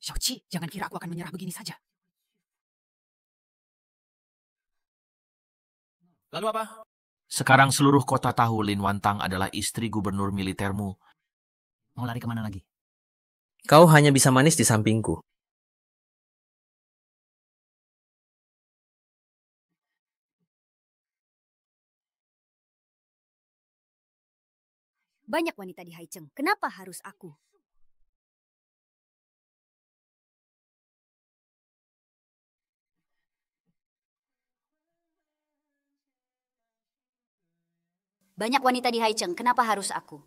Xiaoqi, jangan kira aku akan menyerah begini saja. Lalu apa? Sekarang seluruh kota tahu Lin Wantang adalah istri gubernur militermu. Mau lari kemana lagi? Kau hanya bisa manis di sampingku. Banyak wanita di Haicheng. Kenapa harus aku? Banyak wanita di Haicheng. Kenapa harus aku?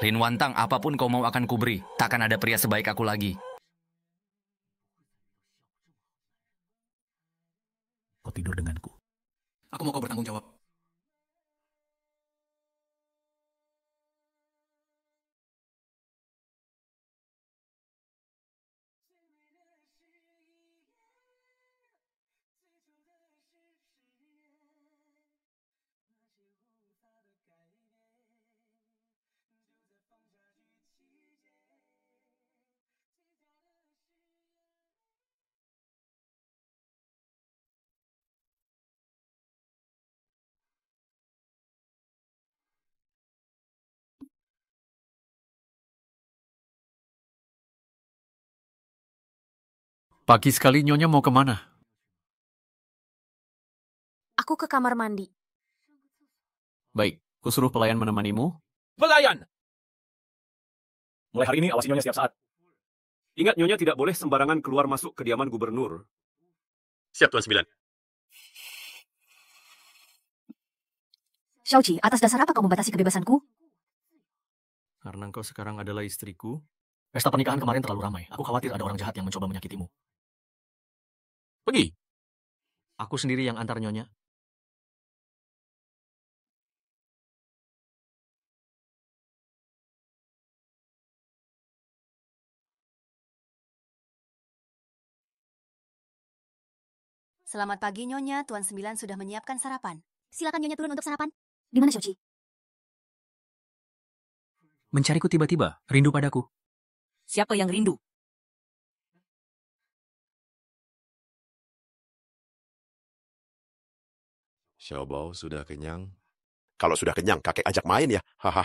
Lin Wantang, apapun kau mau akan kuberi. Takkan ada pria sebaik aku lagi. Kau tidur denganku. Aku mau kau bertanggung jawab. Pagi sekali Nyonya mau kemana? Aku ke kamar mandi. Baik, kusuruh pelayan menemanimu. Pelayan! Mulai hari ini awasi Nyonya setiap saat. Ingat, Nyonya tidak boleh sembarangan keluar masuk kediaman gubernur. Siap, Tuan Sembilan. Xiaoqi, atas dasar apa kau membatasi kebebasanku? Karena engkau sekarang adalah istriku. Pesta pernikahan kemarin terlalu ramai. Aku khawatir ada orang jahat yang mencoba menyakitimu. Pergi. Aku sendiri yang antar Nyonya. Selamat pagi, Nyonya. Tuan Sembilan sudah menyiapkan sarapan. Silakan Nyonya turun untuk sarapan. Di mana Xiaoqi? Mencariku tiba-tiba, rindu padaku. Siapa yang rindu? Xiaobao sudah kenyang? Kalau sudah kenyang, kakek ajak main ya. Haha.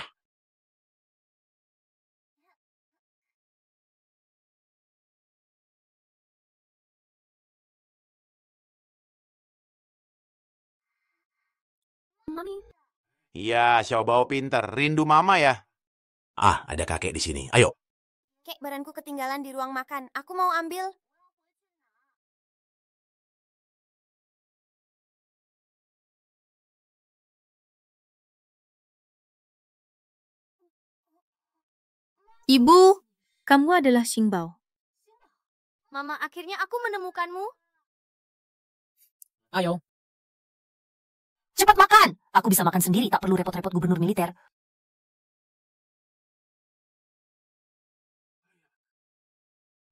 Mami. Iya, Xiaobao pinter. Rindu mama ya? Ah, ada kakek di sini. Ayo. Kek baranku ketinggalan di ruang makan. Aku mau ambil. Ibu, kamu adalah Xingbao. Mama, akhirnya aku menemukanmu. Ayo. Cepat makan! Aku bisa makan sendiri, tak perlu repot-repot gubernur militer.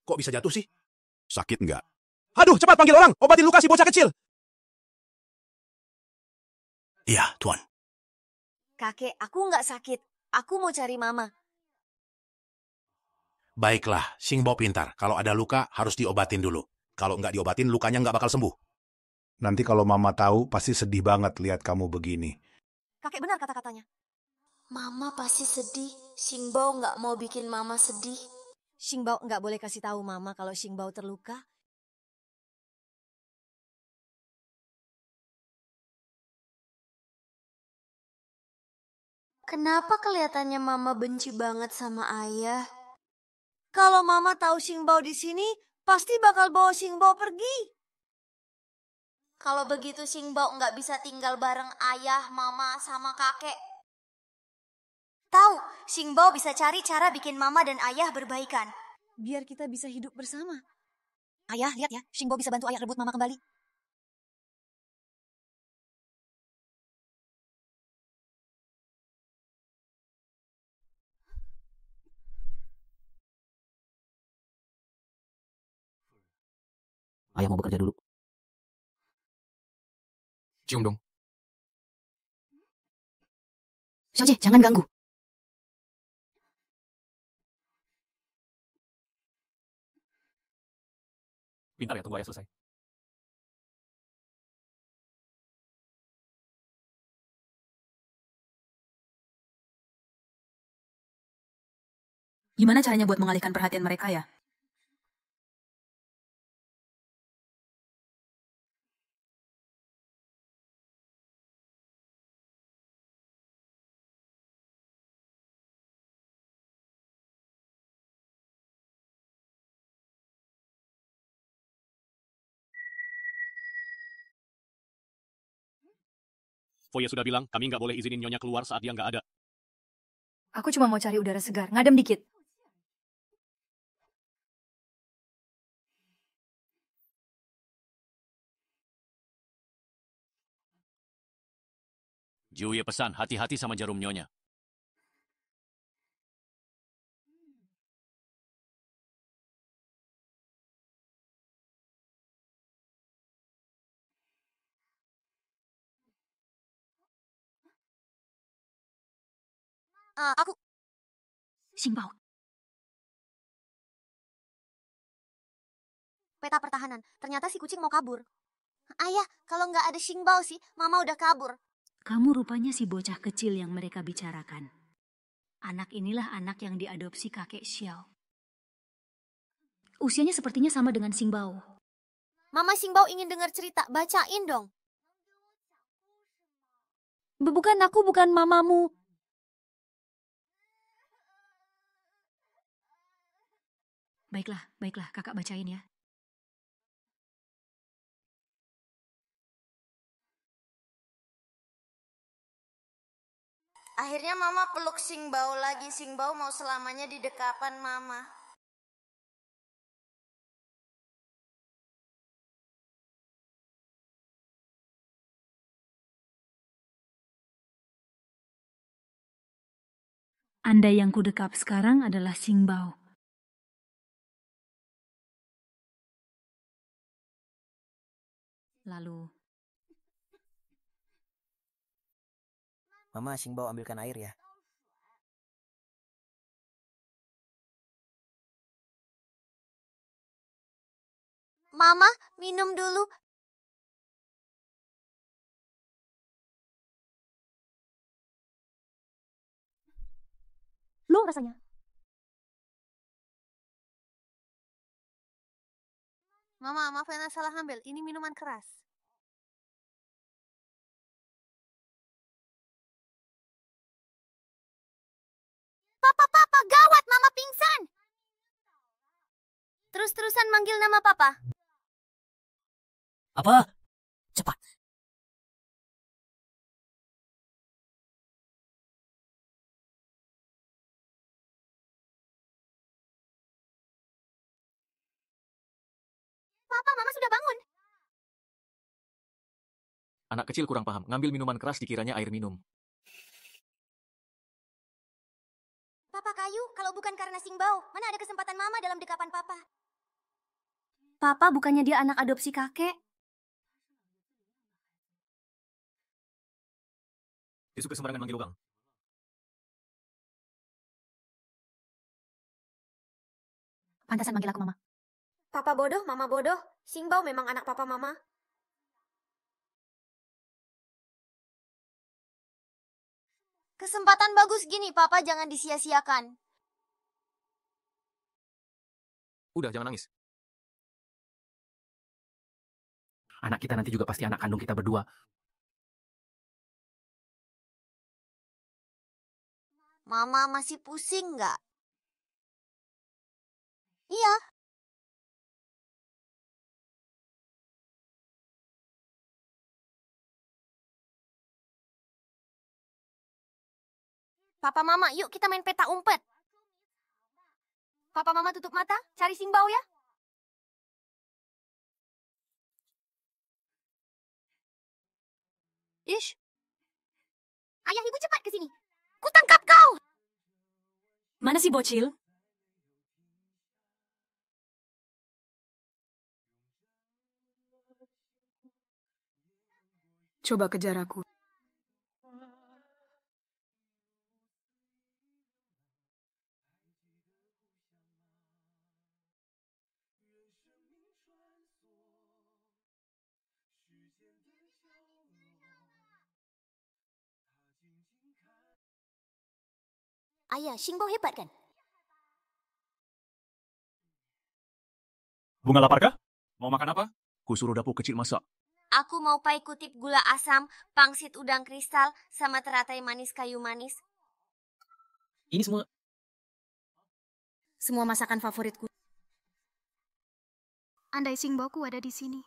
Kok bisa jatuh sih? Sakit nggak? Aduh, cepat panggil orang. Obatin luka si bocah kecil. Iya, Tuan. Kakek, aku nggak sakit. Aku mau cari mama. Baiklah, Xingbao pintar. Kalau ada luka, harus diobatin dulu. Kalau nggak diobatin, lukanya nggak bakal sembuh. Nanti kalau mama tahu, pasti sedih banget lihat kamu begini. Kakek benar kata-katanya. Mama pasti sedih. Xingbao nggak mau bikin mama sedih. Xingbao nggak boleh kasih tahu mama kalau Xingbao terluka. Kenapa kelihatannya mama benci banget sama ayah? Kalau mama tahu Xingbao di sini, pasti bakal bawa Xingbao pergi. Kalau begitu Xingbao nggak bisa tinggal bareng ayah, mama, sama kakek. Tahu, Xingbao bisa cari cara bikin mama dan ayah berbaikan. Biar kita bisa hidup bersama. Ayah, lihat ya, Xingbao bisa bantu ayah rebut mama kembali. Ayah mau bekerja dulu. Cium dong. Xiaojie, jangan ganggu. Pintar ya, tunggu ayah selesai. Gimana caranya buat mengalihkan perhatian mereka ya? Foya sudah bilang, kami nggak boleh izinin Nyonya keluar saat dia nggak ada. Aku cuma mau cari udara segar, ngadem dikit. Juye pesan, hati-hati sama jarum Nyonya. Aku... Xingbao. Peta pertahanan. Ternyata si kucing mau kabur. Ayah, kalau nggak ada Xingbao sih, mama udah kabur. Kamu rupanya si bocah kecil yang mereka bicarakan. Anak inilah anak yang diadopsi kakek Xiao. Usianya sepertinya sama dengan Xingbao. Mama Xingbao ingin dengar cerita, bacain dong. Bukan, aku bukan mamamu. Baiklah, kakak bacain ya. Akhirnya mama peluk Xingbao lagi. Xingbao mau selamanya di dekapan mama. Anda yang kudekap sekarang adalah Xingbao. Lalu, Mama, Xingbao ambilkan air ya. Mama, minum dulu. Loh rasanya. Mama, maaf Lena salah ambil. Ini minuman keras. Papa, gawat, Mama pingsan. Terus-terusan manggil nama Papa. Apa? Cepat. Papa, Mama sudah bangun. Anak kecil kurang paham, ngambil minuman keras dikiranya air minum. Papa kayu, kalau bukan karena Xingbao, mana ada kesempatan Mama dalam dekapan Papa? Papa bukannya dia anak adopsi kakek? Dia suka sembarangan manggil orang. Pantasan manggil aku Mama. Papa bodoh, Mama bodoh. Xingbao memang anak Papa Mama. Kesempatan bagus gini, Papa jangan disia-siakan. Udah, jangan nangis. Anak kita nanti juga pasti anak kandung kita berdua. Mama masih pusing nggak? Iya. Papa Mama, yuk kita main peta umpet. Papa Mama tutup mata, cari Singbao ya. Ish. Ayah ibu cepat ke sini. Kutangkap kau. Mana si bocil? Coba kejar aku. Ayah, Singbao hebat kan? Bunga lapar kah? Mau makan apa? Kusuruh dapur kecil masak. Aku mau pai kutip gula asam, pangsit udang kristal, sama teratai manis kayu manis. Ini semua Semua masakan favoritku. Andai Singbaoku ada di sini.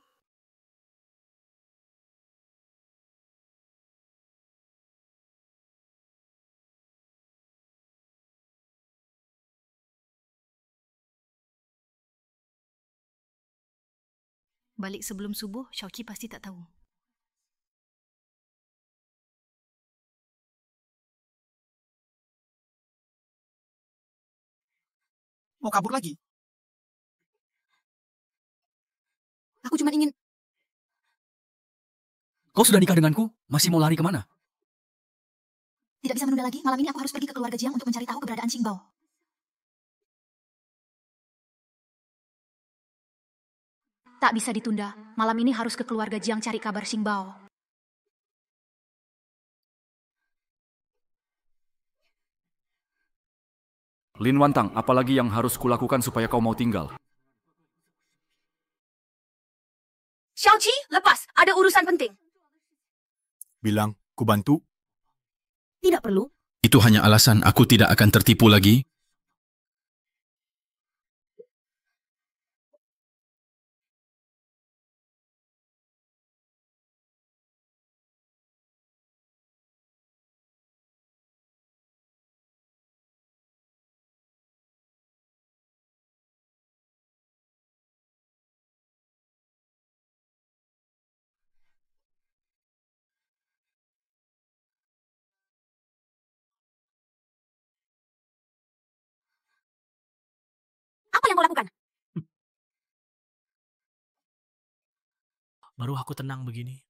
Balik sebelum subuh, Xiaoqi pasti tak tahu. mau kabur lagi. Aku cuma ingin... Kau sudah nikah denganku? Masih mau lari kemana? Tidak bisa menunda lagi. Malam ini aku harus pergi ke keluarga Jiang untuk mencari tahu keberadaan Xingbao. Tak bisa ditunda. Malam ini harus ke keluarga Jiang cari kabar Xingbao. Lin Wantang, apalagi yang harus kulakukan supaya kau mau tinggal? Xiaoqi, lepas. Ada urusan penting. Bilang, ku bantu. Tidak perlu. Itu hanya alasan aku tidak akan tertipu lagi. Apa yang kau lakukan? Baru aku tenang begini.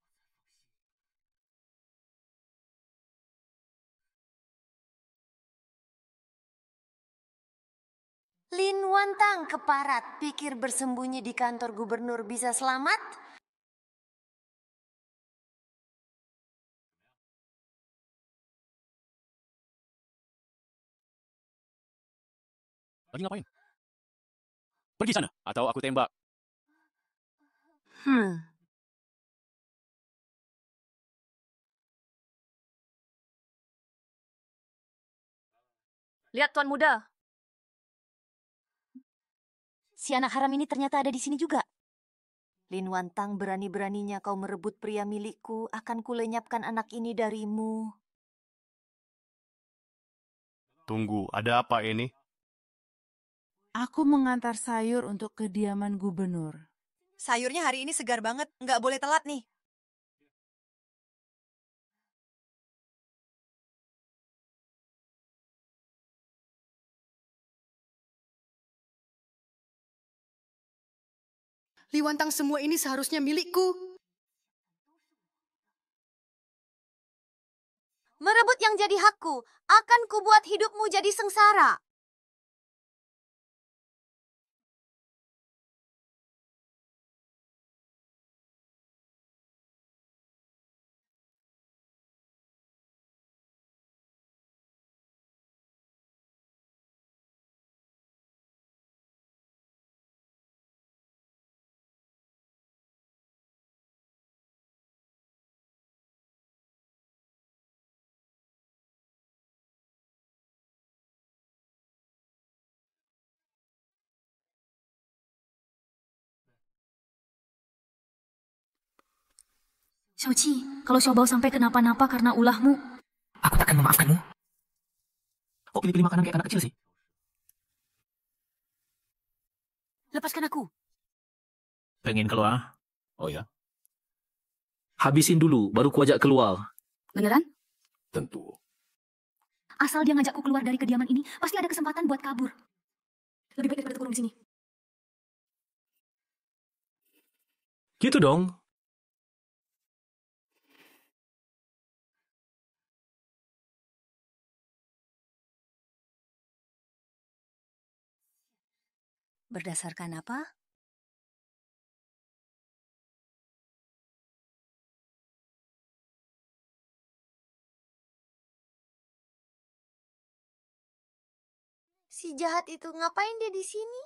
Lin Wantang keparat, pikir bersembunyi di kantor gubernur bisa selamat? Lagi ngapain? Pergi sana, atau aku tembak. Lihat Tuan Muda. Si anak haram ini ternyata ada di sini juga. Lin Wantang, berani-beraninya kau merebut pria milikku, akan kulenyapkan anak ini darimu. Tunggu, ada apa ini? Aku mengantar sayur untuk kediaman gubernur. Sayurnya hari ini segar banget, nggak boleh telat nih. Li Wantang, semua ini seharusnya milikku. Merebut yang jadi hakku, akan kubuat hidupmu jadi sengsara. Xiaoqi, kalau Xiaobao sampai kenapa-napa karena ulahmu, Aku takkan memaafkanmu. Kok pilih-pilih makanan kayak anak kecil sih? Lepaskan aku. Pengen keluar? Oh ya. Habisin dulu, baru ku ajak keluar. Beneran? Tentu. Asal dia ngajakku keluar dari kediaman ini, pasti ada kesempatan buat kabur. Lebih baik daripada kurung di sini. Gitu dong. Berdasarkan apa? Si jahat itu ngapain dia di sini?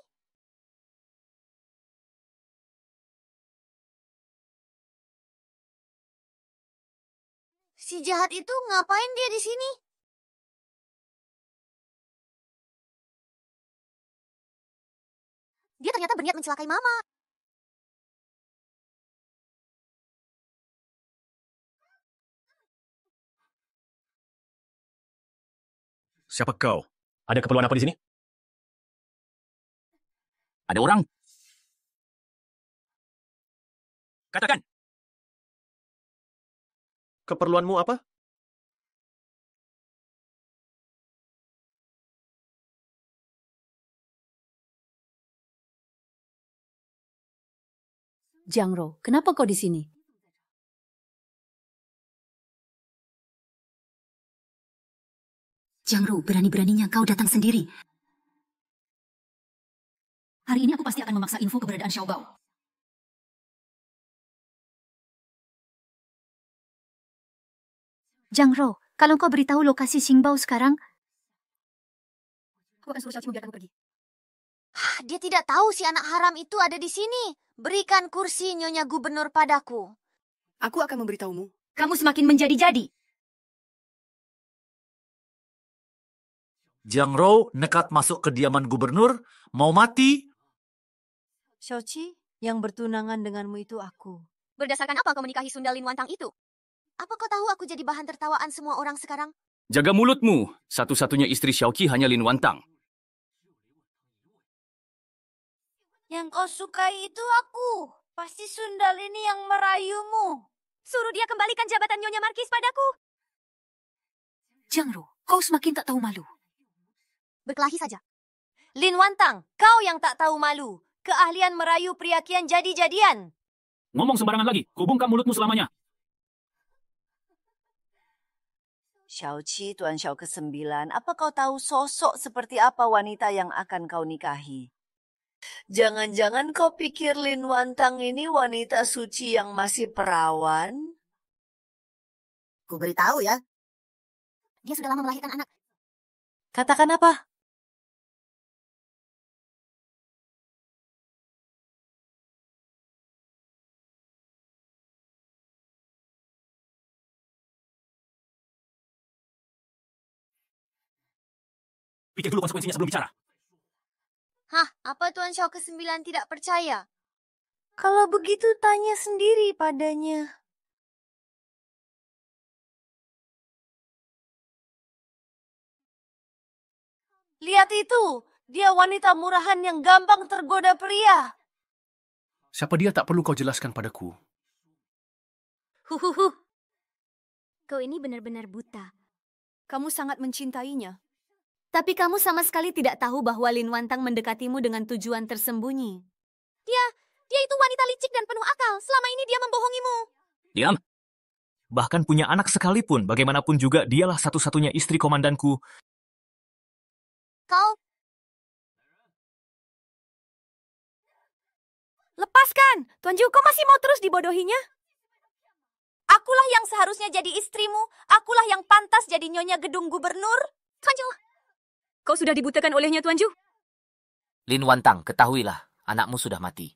Si jahat itu ngapain dia di sini? Dia ternyata berniat mencelakai Mama. Siapa kau? Ada keperluan apa di sini? Ada orang. Katakan. Keperluanmu apa? Jiangro, kenapa kau di sini? Jiangro, berani-beraninya kau datang sendiri. Hari ini aku pasti akan memaksa info keberadaan Xiaobao. Jiangro, kalau kau beritahu lokasi Xingbao sekarang, aku akan suruh Xiaoqi membiarkanku pergi. Dia tidak tahu si anak haram itu ada di sini. Berikan kursi Nyonya Gubernur padaku. Aku akan memberitahumu. Kamu semakin menjadi-jadi. Jiangro nekat masuk kediaman gubernur, mau mati. Xiaoqi, yang bertunangan denganmu itu aku. Berdasarkan apa kau menikahi Sunda Lin Wantang itu? Apa kau tahu aku jadi bahan tertawaan semua orang sekarang? Jaga mulutmu. Satu-satunya istri Xiaoqi hanya Lin Wantang. Yang kau sukai itu aku. Pasti Sundal ini yang merayumu. Suruh dia kembalikan jabatan Nyonya Markis padaku. Jiangro, kau semakin tak tahu malu. Berkelahi saja. Lin Wantang, kau yang tak tahu malu. Keahlian merayu pria kian jadi-jadian. Ngomong sembarangan lagi, kubungkan mulutmu selamanya. Xiaoqi, Tuan Xiao ke-9, apa kau tahu sosok seperti apa wanita yang akan kau nikahi? Jangan-jangan kau pikir Lin Wantang ini wanita suci yang masih perawan? Ku beritahu ya. Dia sudah lama melahirkan anak. Katakan apa? Pikir dulu konsekuensinya sebelum bicara. Hah, apa Tuan Xiao ke-9 tidak percaya? Kalau begitu tanya sendiri padanya. Lihat itu, dia wanita murahan yang gampang tergoda pria. Siapa dia tak perlu kau jelaskan padaku. Huhuhu. Kau ini benar-benar buta. Kamu sangat mencintainya. Tapi kamu sama sekali tidak tahu bahwa Lin Wantang mendekatimu dengan tujuan tersembunyi. Dia itu wanita licik dan penuh akal. Selama ini dia membohongimu. Diam. Bahkan punya anak sekalipun, bagaimanapun juga dialah satu-satunya istri komandanku. Kau... Lepaskan! Tuan Ju, kau masih mau terus dibodohinya? Akulah yang seharusnya jadi istrimu. Akulah yang pantas jadi nyonya gedung gubernur. Tuan Ju, kau sudah dibutakan olehnya, Tuan Ju. Lin Wantang, ketahuilah, anakmu sudah mati.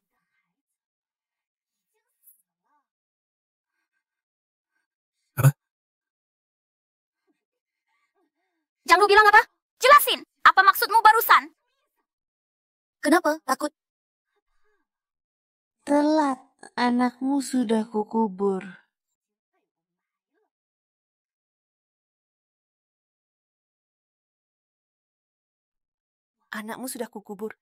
Jangan lu bilang apa? Jelasin, apa maksudmu barusan? Kenapa? Takut? Telat, anakmu sudah kukubur. Anakmu sudah kukubur.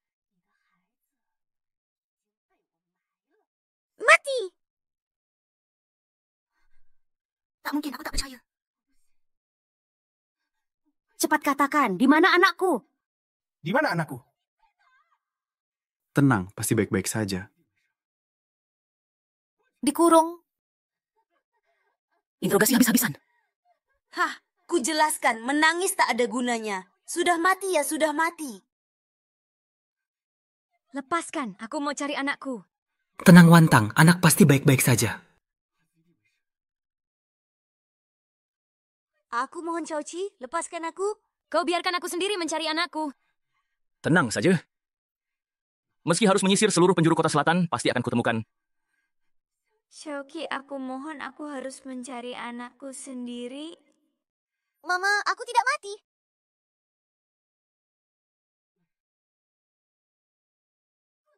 Mati! Tak mungkin, aku tak percaya. Cepat katakan, di mana anakku? Di mana anakku? Tenang, pasti baik-baik saja. Dikurung. Interogasi habis-habisan. Hah, ku jelaskan, menangis tak ada gunanya. Sudah mati ya, sudah mati. Lepaskan, aku mau cari anakku. Tenang Wantang, anak pasti baik-baik saja. Aku mohon Xiaoqi, lepaskan aku. Kau biarkan aku sendiri mencari anakku. Tenang saja. Meski harus menyisir seluruh penjuru kota selatan, pasti akan kutemukan. Xiaoqi, aku mohon, aku harus mencari anakku sendiri. Mama, aku tidak mati.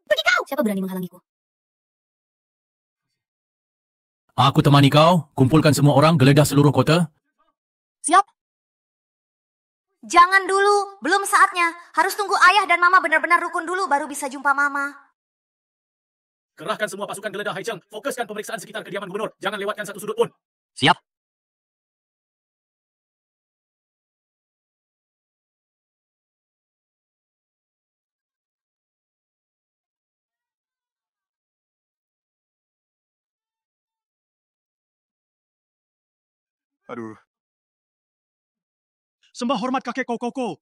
Pergi kau! Siapa berani menghalangiku? Aku temani kau, kumpulkan semua orang, geledah seluruh kota. Siap. Jangan dulu, belum saatnya. Harus tunggu ayah dan mama benar-benar rukun dulu baru bisa jumpa mama. Kerahkan semua pasukan geledah Haicheng. Fokuskan pemeriksaan sekitar kediaman gubernur. Jangan lewatkan satu sudut pun. Siap. Aduh. Sembah hormat kakek Koko.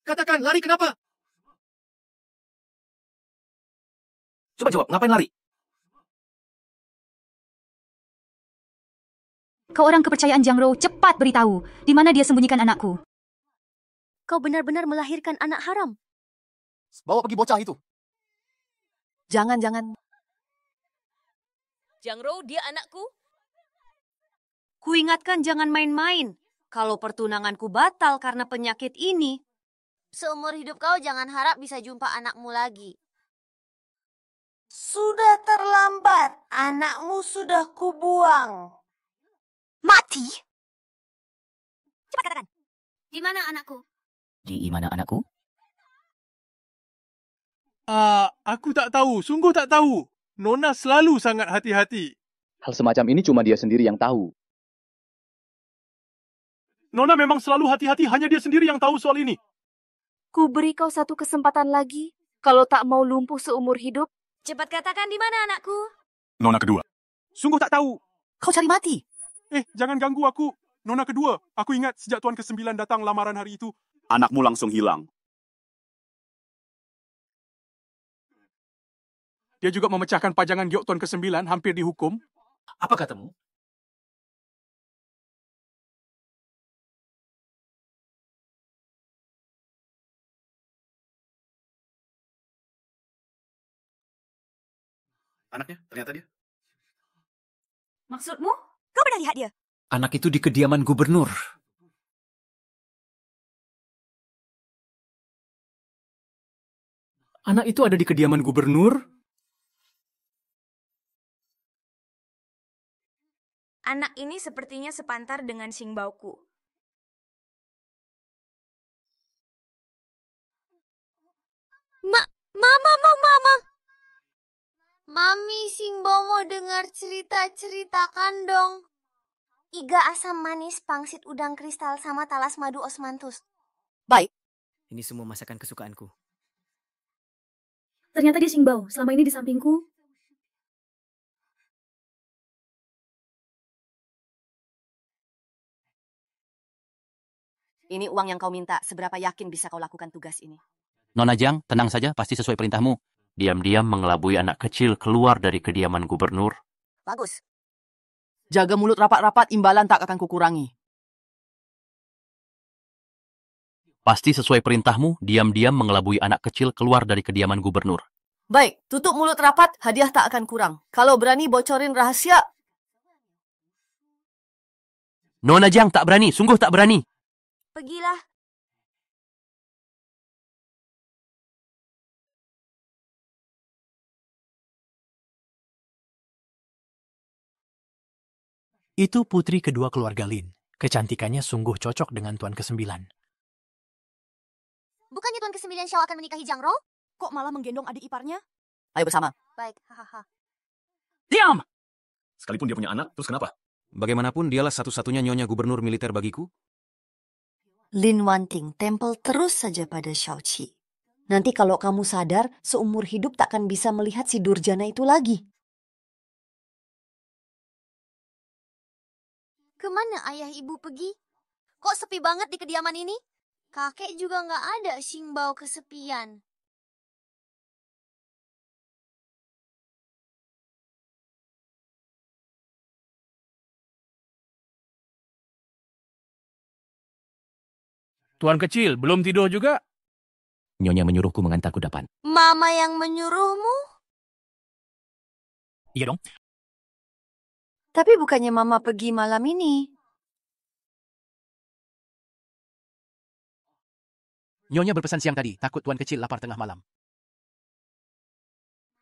Katakan, lari kenapa? Coba jawab, ngapain lari? Kau orang kepercayaan Zhang Rou, cepat beritahu. Di mana dia sembunyikan anakku? Kau benar-benar melahirkan anak haram. Bawa pergi bocah itu. Jangan. Zhang Rou, dia anakku. Kuingatkan jangan main-main. Kalau pertunanganku batal karena penyakit ini. Seumur hidup kau jangan harap bisa jumpa anakmu lagi. Sudah terlambat. Anakmu sudah kubuang. Mati? Cepat katakan. Di mana anakku? Di mana anakku? Aku tak tahu, sungguh tak tahu. Nona selalu sangat hati-hati. Hal semacam ini cuma dia sendiri yang tahu. Nona memang selalu hati-hati, hanya dia sendiri yang tahu soal ini. Ku beri kau satu kesempatan lagi. Kalau tak mau lumpuh seumur hidup. Cepat katakan di mana anakku? Nona kedua. Sungguh tak tahu. Kau cari mati. Jangan ganggu aku. Nona kedua, aku ingat sejak Tuan ke-9 datang lamaran hari itu. Anakmu langsung hilang. Dia juga memecahkan pajangan giok Tuan ke-9, hampir dihukum. Apa katamu? Anaknya, ternyata dia. Maksudmu? Kau pernah lihat dia? Anak itu di kediaman gubernur. Anak itu ada di kediaman gubernur? Anak ini sepertinya sepantar dengan Xing Baoku. Mama. Mami, Singbo mau dengar cerita-ceritakan dong. Iga asam manis, pangsit udang kristal, sama talas madu osmanthus. Baik. Ini semua masakan kesukaanku. Ternyata dia Xingbao, selama ini di sampingku. Ini uang yang kau minta, seberapa yakin bisa kau lakukan tugas ini? Nona Jiang, tenang saja, pasti sesuai perintahmu. Diam-diam mengelabui anak kecil keluar dari kediaman gubernur. Bagus. Jaga mulut rapat-rapat, imbalan tak akan kukurangi. Pasti sesuai perintahmu, diam-diam mengelabui anak kecil keluar dari kediaman gubernur. Baik, tutup mulut rapat, hadiah tak akan kurang. Kalau berani bocorin rahasia... Nona Jiang tak berani, sungguh tak berani. Pergilah. Itu putri kedua keluarga Lin. Kecantikannya sungguh cocok dengan Tuan ke-9. Bukannya Tuan ke-9 Xiao akan menikahi Zhang Rou? Kok malah menggendong adik iparnya? Ayo bersama. Baik, hahaha. Diam! Sekalipun dia punya anak, terus kenapa? Bagaimanapun dialah satu-satunya nyonya gubernur militer bagiku. Lin Wanting tempel terus saja pada Xiaoqi. Nanti kalau kamu sadar, seumur hidup takkan bisa melihat si Durjana itu lagi. Kemana ayah ibu pergi? Kok sepi banget di kediaman ini? Kakek juga nggak ada, Xingbao kesepian. Tuan kecil, belum tidur juga? Nyonya menyuruhku mengantar kudapan. Mama yang menyuruhmu? Iya dong. Tapi bukannya Mama pergi malam ini. Nyonya berpesan siang tadi, takut tuan kecil lapar tengah malam.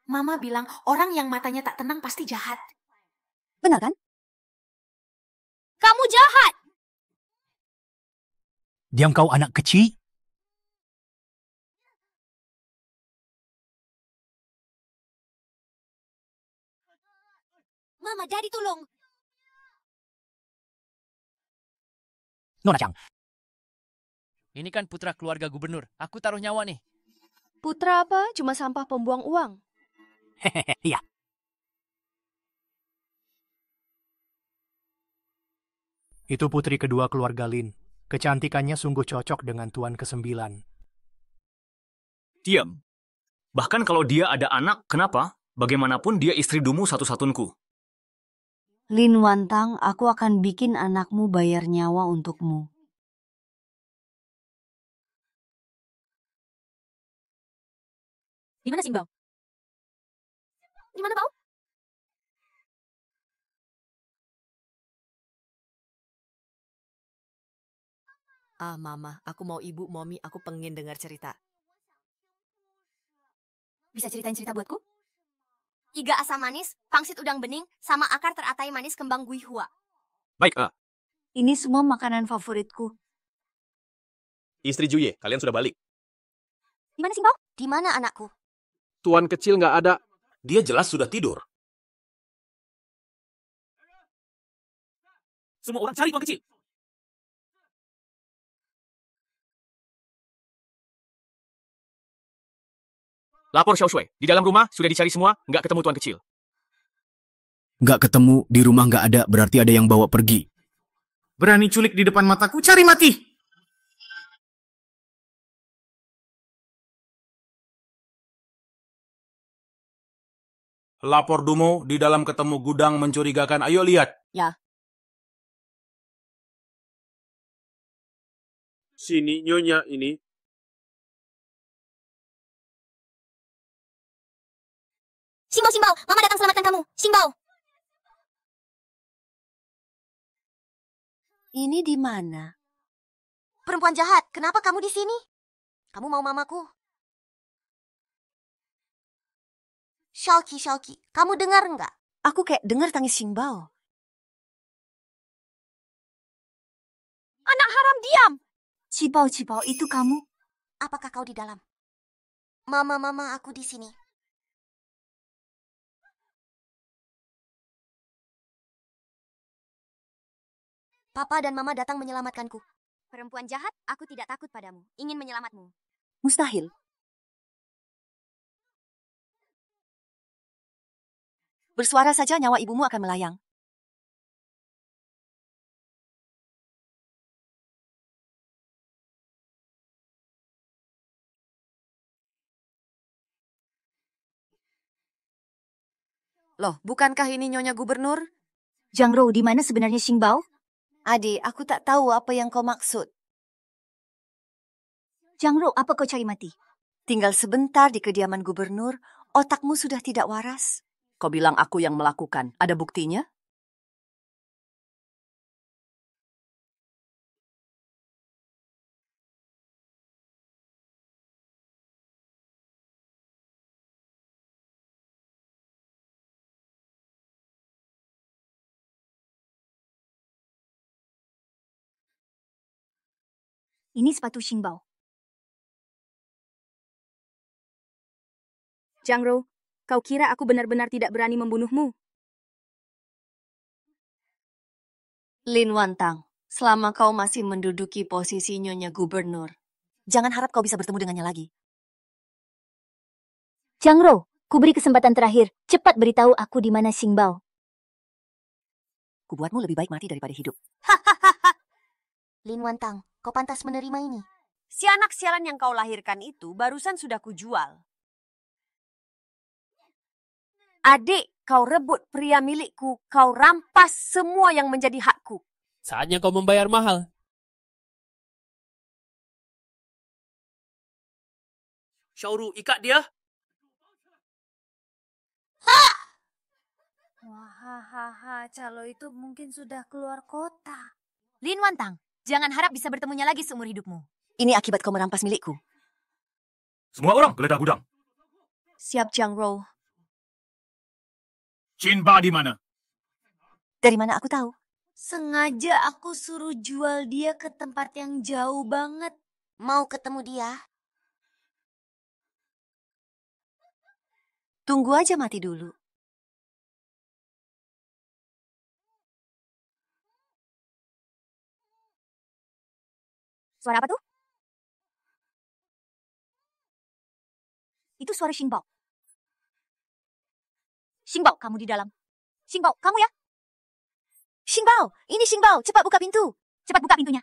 Mama bilang orang yang matanya tak tenang pasti jahat. Benar kan? Kamu jahat! Diam kau anak kecil. Mama, Daddy tolong. Nona Chang. Ini kan putra keluarga gubernur. Aku taruh nyawa nih. Putra apa? Cuma sampah pembuang uang. Hehehe, iya. Itu putri kedua keluarga Lin. Kecantikannya sungguh cocok dengan Tuan ke-9. Diam. Bahkan kalau dia ada anak, kenapa? Bagaimanapun dia istri dumu satu-satunku. Lin Wantang, aku akan bikin anakmu bayar nyawa untukmu. Di mana Xingbao? Di mana, Bao? Mama, aku mau ibu, Mommy, aku pengen dengar cerita. Bisa ceritain cerita buatku? Iga asam manis, pangsit udang bening, sama akar teratai manis kembang gui hua. Baik, Ini semua makanan favoritku. istri Juye, kalian sudah balik. Di mana Xingbao? Di mana anakku? Tuan kecil nggak ada. Dia jelas sudah tidur. Semua orang cari tuan kecil. Lapor Xiao Shui. Di dalam rumah sudah dicari semua, nggak ketemu tuan kecil. Nggak ketemu, di rumah nggak ada, berarti ada yang bawa pergi. Berani culik di depan mataku, cari mati! Lapor Dumo, di dalam ketemu gudang mencurigakan. Ayo lihat. Ya. Sini, Nyonya ini. Xingbao, Xingbao, Mama datang selamatkan kamu. Xingbao. Ini di mana? Perempuan jahat, kenapa kamu di sini? Kamu mau mamaku? Xiaoqi, Xiaoqi, kamu dengar nggak? Aku kayak dengar tangis Xingbao. Anak haram, diam! Cibao, Cibao, itu kamu? Apakah kau di dalam? Mama, aku di sini. Papa dan Mama datang menyelamatkanku. Perempuan jahat, aku tidak takut padamu. Ingin menyelamatmu. Mustahil. Bersuara saja nyawa ibumu akan melayang. Loh, bukankah ini Nyonya Gubernur? Zhang Rou, di mana sebenarnya Xingbao? Adik, aku tak tahu apa yang kau maksud. Zhang Rou, apa kau cari mati? Tinggal sebentar di kediaman gubernur, otakmu sudah tidak waras. Kau bilang aku yang melakukan. Ada buktinya? Ini sepatu Xingbao. Jangro, kau kira aku benar-benar tidak berani membunuhmu? Lin Wantang, selama kau masih menduduki posisi Nyonya Gubernur, jangan harap kau bisa bertemu dengannya lagi. Jangro, ku beri kesempatan terakhir. Cepat beritahu aku di mana Xingbao. Kubuatmu lebih baik mati daripada hidup. Lin Wantang, kau pantas menerima ini. Si anak sialan yang kau lahirkan itu barusan sudah kujual. Adik, kau rebut pria milikku, kau rampas semua yang menjadi hakku. Saatnya kau membayar mahal. Xiaoru, ikat dia. Wahahaha, calo itu mungkin sudah keluar kota. Lin Wantang, jangan harap bisa bertemunya lagi seumur hidupmu. Ini akibat kau merampas milikku. Semua orang geledah gudang. Siap, Jangro. Jinba di mana? Dari mana aku tahu? Sengaja aku suruh jual dia ke tempat yang jauh banget. Mau ketemu dia? Tunggu aja mati dulu. Suara apa tuh? Itu suara Xingbao. Xingbao, kamu di dalam. Xingbao, kamu ya? Xingbao, ini Xingbao, cepat buka pintu. Cepat buka pintunya.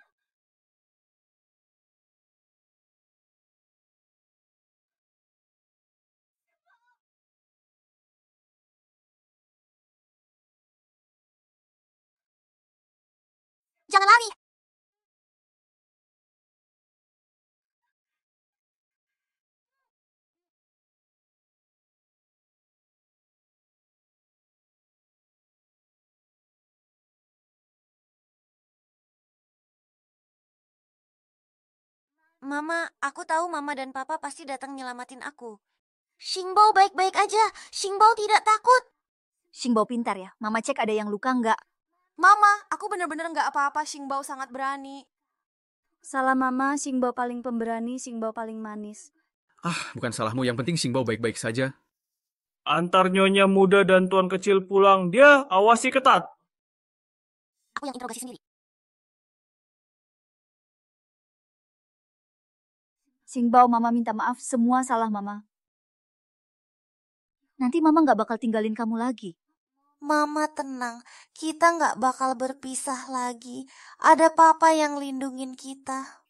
Jangan lari. Mama, aku tahu Mama dan Papa pasti datang nyelamatin aku. Xingbao baik-baik aja. Xingbao tidak takut. Xingbao pintar ya. Mama cek ada yang luka nggak? Mama, aku benar-benar nggak apa-apa. Xingbao sangat berani. Salah Mama, Xingbao paling pemberani, Xingbao paling manis. Bukan salahmu. Yang penting Xingbao baik-baik saja. Antar nyonya muda dan tuan kecil pulang, dia awasi ketat. Aku yang interogasi sendiri. Xingbao, Mama minta maaf. Semua salah Mama. Nanti Mama nggak bakal tinggalin kamu lagi. Mama tenang, kita nggak bakal berpisah lagi. Ada Papa yang lindungin kita.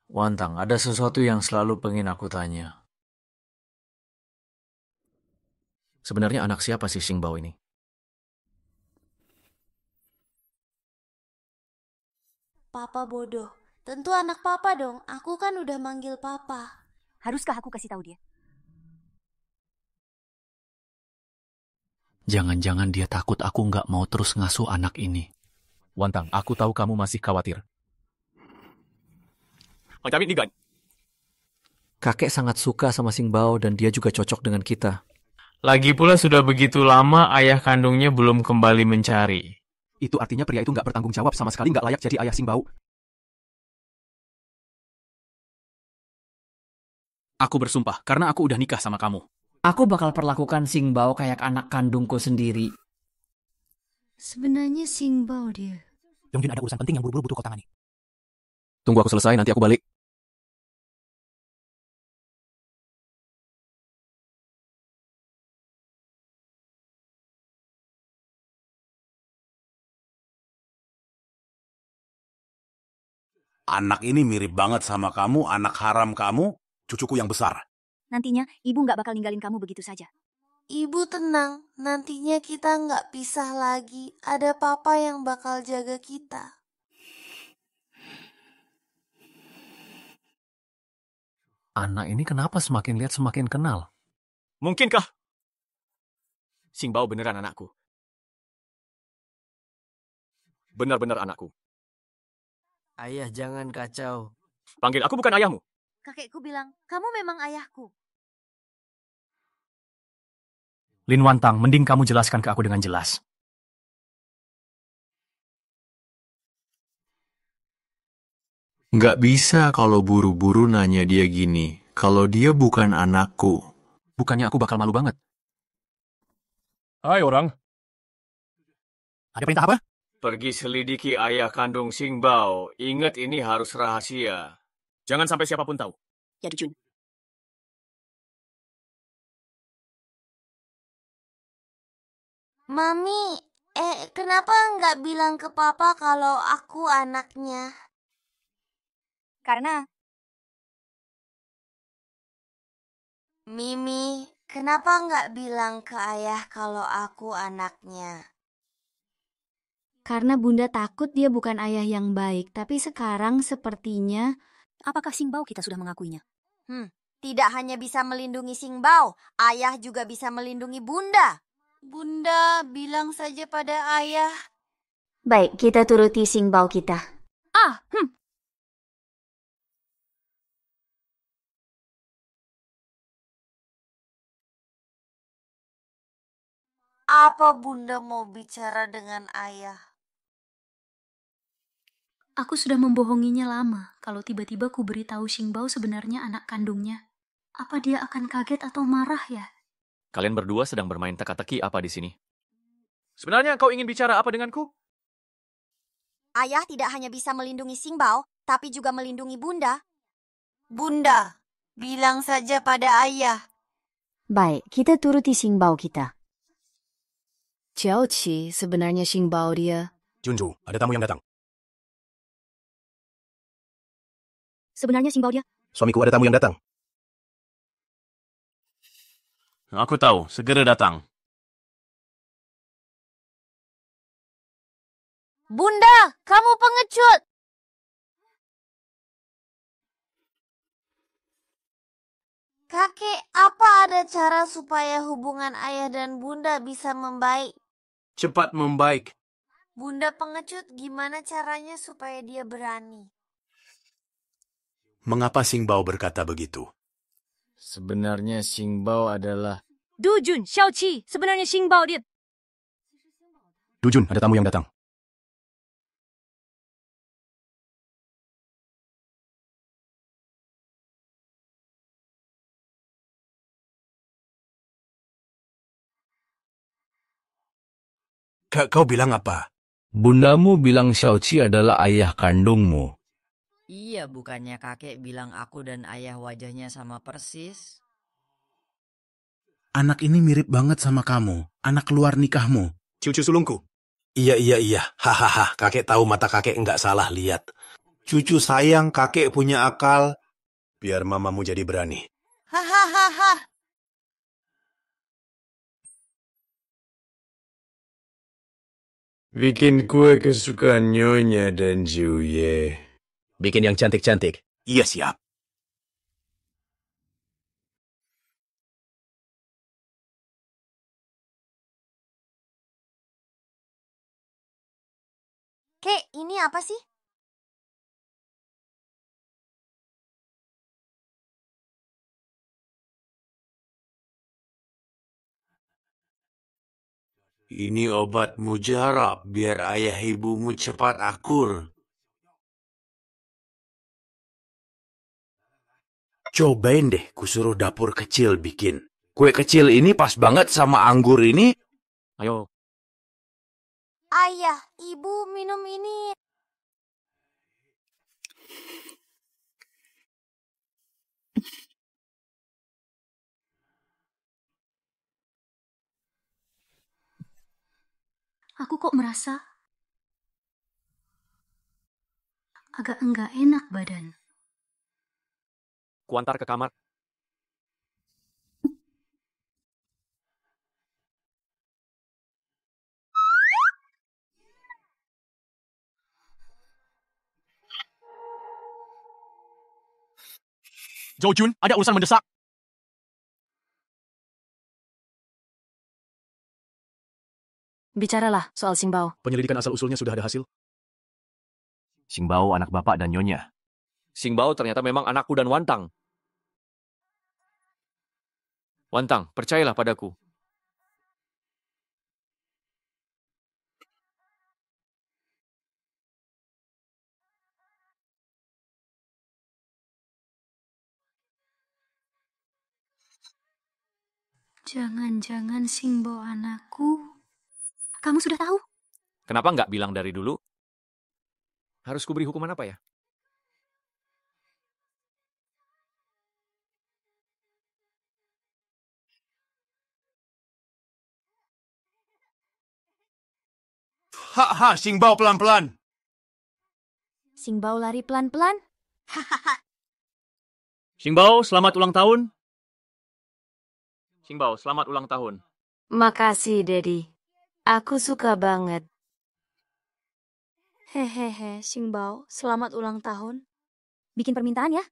Wantang, ada sesuatu yang selalu pengen aku tanya. Sebenarnya anak siapa sih Xingbao ini? Papa bodoh. Tentu anak Papa dong. Aku kan udah manggil Papa. Haruskah aku kasih tahu dia? Jangan-jangan dia takut aku nggak mau terus ngasuh anak ini. Wantang, aku tahu kamu masih khawatir. Macam ini, Gan. Kakek sangat suka sama Xingbao dan dia juga cocok dengan kita. Lagi pula sudah begitu lama ayah kandungnya belum kembali mencari. Itu artinya pria itu nggak bertanggung jawab sama sekali, nggak layak jadi ayah Xingbao. Aku bersumpah, karena aku udah nikah sama kamu. Aku bakal perlakukan Xingbao kayak anak kandungku sendiri. Sebenarnya Xingbao dia. Yongjun ada urusan penting yang buru-buru butuh kau tangani. Tunggu aku selesai, nanti aku balik. Anak ini mirip banget sama kamu, anak haram kamu, cucuku yang besar. Nantinya ibu nggak bakal ninggalin kamu begitu saja. Ibu tenang, nantinya kita nggak pisah lagi. Ada Papa yang bakal jaga kita. Anak ini kenapa semakin lihat semakin kenal? Mungkinkah Xingbao beneran anakku? Benar-benar anakku. Ayah, jangan kacau. Panggil aku bukan ayahmu. Kakekku bilang, kamu memang ayahku. Lin Wantang, mending kamu jelaskan ke aku dengan jelas. Nggak bisa kalau buru-buru nanya dia gini. Kalau dia bukan anakku. Bukannya aku bakal malu banget. Hai orang. Ada perintah apa? Pergi selidiki ayah kandung Xingbao. Ingat ini harus rahasia. Jangan sampai siapapun tahu. Ya, Dujun. Mami, kenapa nggak bilang ke papa kalau aku anaknya? Karena Mimi, kenapa nggak bilang ke ayah kalau aku anaknya? Karena Bunda takut dia bukan ayah yang baik, tapi sekarang sepertinya... apakah Xingbao kita sudah mengakuinya? Tidak hanya bisa melindungi Xingbao, ayah juga bisa melindungi Bunda. Bunda, bilang saja pada ayah. Baik, kita turuti Xingbao kita. Apa Bunda mau bicara dengan ayah? Aku sudah membohonginya lama. Kalau tiba-tiba ku beritahu Xingbao sebenarnya anak kandungnya. Apa dia akan kaget atau marah ya? Kalian berdua sedang bermain teka-teki apa di sini? Sebenarnya kau ingin bicara apa denganku? Ayah tidak hanya bisa melindungi Xingbao, tapi juga melindungi Bunda. Bunda, bilang saja pada ayah. Baik, kita turuti Xingbao kita. Qiaoqi, sebenarnya Xingbao dia. Junju, ada tamu yang datang. Sebenarnya Xingbao dia. Suamiku, ada tamu yang datang. Aku tahu, segera datang. Bunda, kamu pengecut. Kakek, apa ada cara supaya hubungan ayah dan Bunda bisa membaik? Cepat membaik. Bunda pengecut, gimana caranya supaya dia berani? Mengapa Xingbao berkata begitu? Sebenarnya Xingbao adalah... Dujun, Xiaoqi, sebenarnya Xingbao dia. Dujun, ada tamu yang datang. Kau bilang apa? Bundamu bilang Xiaoqi adalah ayah kandungmu. Iya, bukannya kakek bilang aku dan ayah wajahnya sama persis? Anak ini mirip banget sama kamu. Anak keluar nikahmu. Cucu sulungku. Iya. Hahaha, kakek tahu mata kakek nggak salah lihat. Cucu sayang, kakek punya akal. Biar mamamu jadi berani. Hahaha. Bikin kue kesukaan Nyonya dan Juye. Bikin yang cantik-cantik. Iya, siap. Kek, ini apa sih? Ini obat mujarab biar ayah ibumu cepat akur. Cobain deh, kusuruh dapur kecil bikin. Kue kecil ini pas banget sama anggur ini. Ayo. Ayah, ibu minum ini. Aku kok merasa agak enggak enak badan. Kuantar ke kamar. Zhou Jun, ada urusan mendesak. Bicaralah soal Xingbao. Penyelidikan asal-usulnya sudah ada hasil. Xingbao anak bapak dan Nyonya. Xingbao ternyata memang anakku dan Wantang. Wantang, percayalah padaku. Jangan-jangan Xingbao anakku. Kamu sudah tahu? Kenapa nggak bilang dari dulu? Harus kuberi hukuman apa ya? Ha, Xingbao pelan-pelan. Xingbao lari pelan-pelan. Xingbao, selamat ulang tahun. Xingbao, selamat ulang tahun. Makasih, Daddy. Aku suka banget. Hehehe, Xingbao, selamat ulang tahun. Bikin permintaan ya.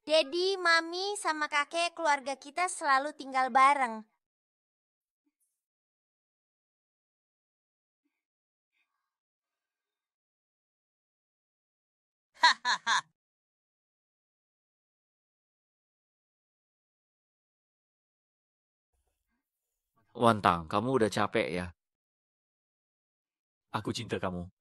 Dedi, Mami, sama kakek keluarga kita selalu tinggal bareng. Wantang, kamu udah capek ya? Aku cinta kamu.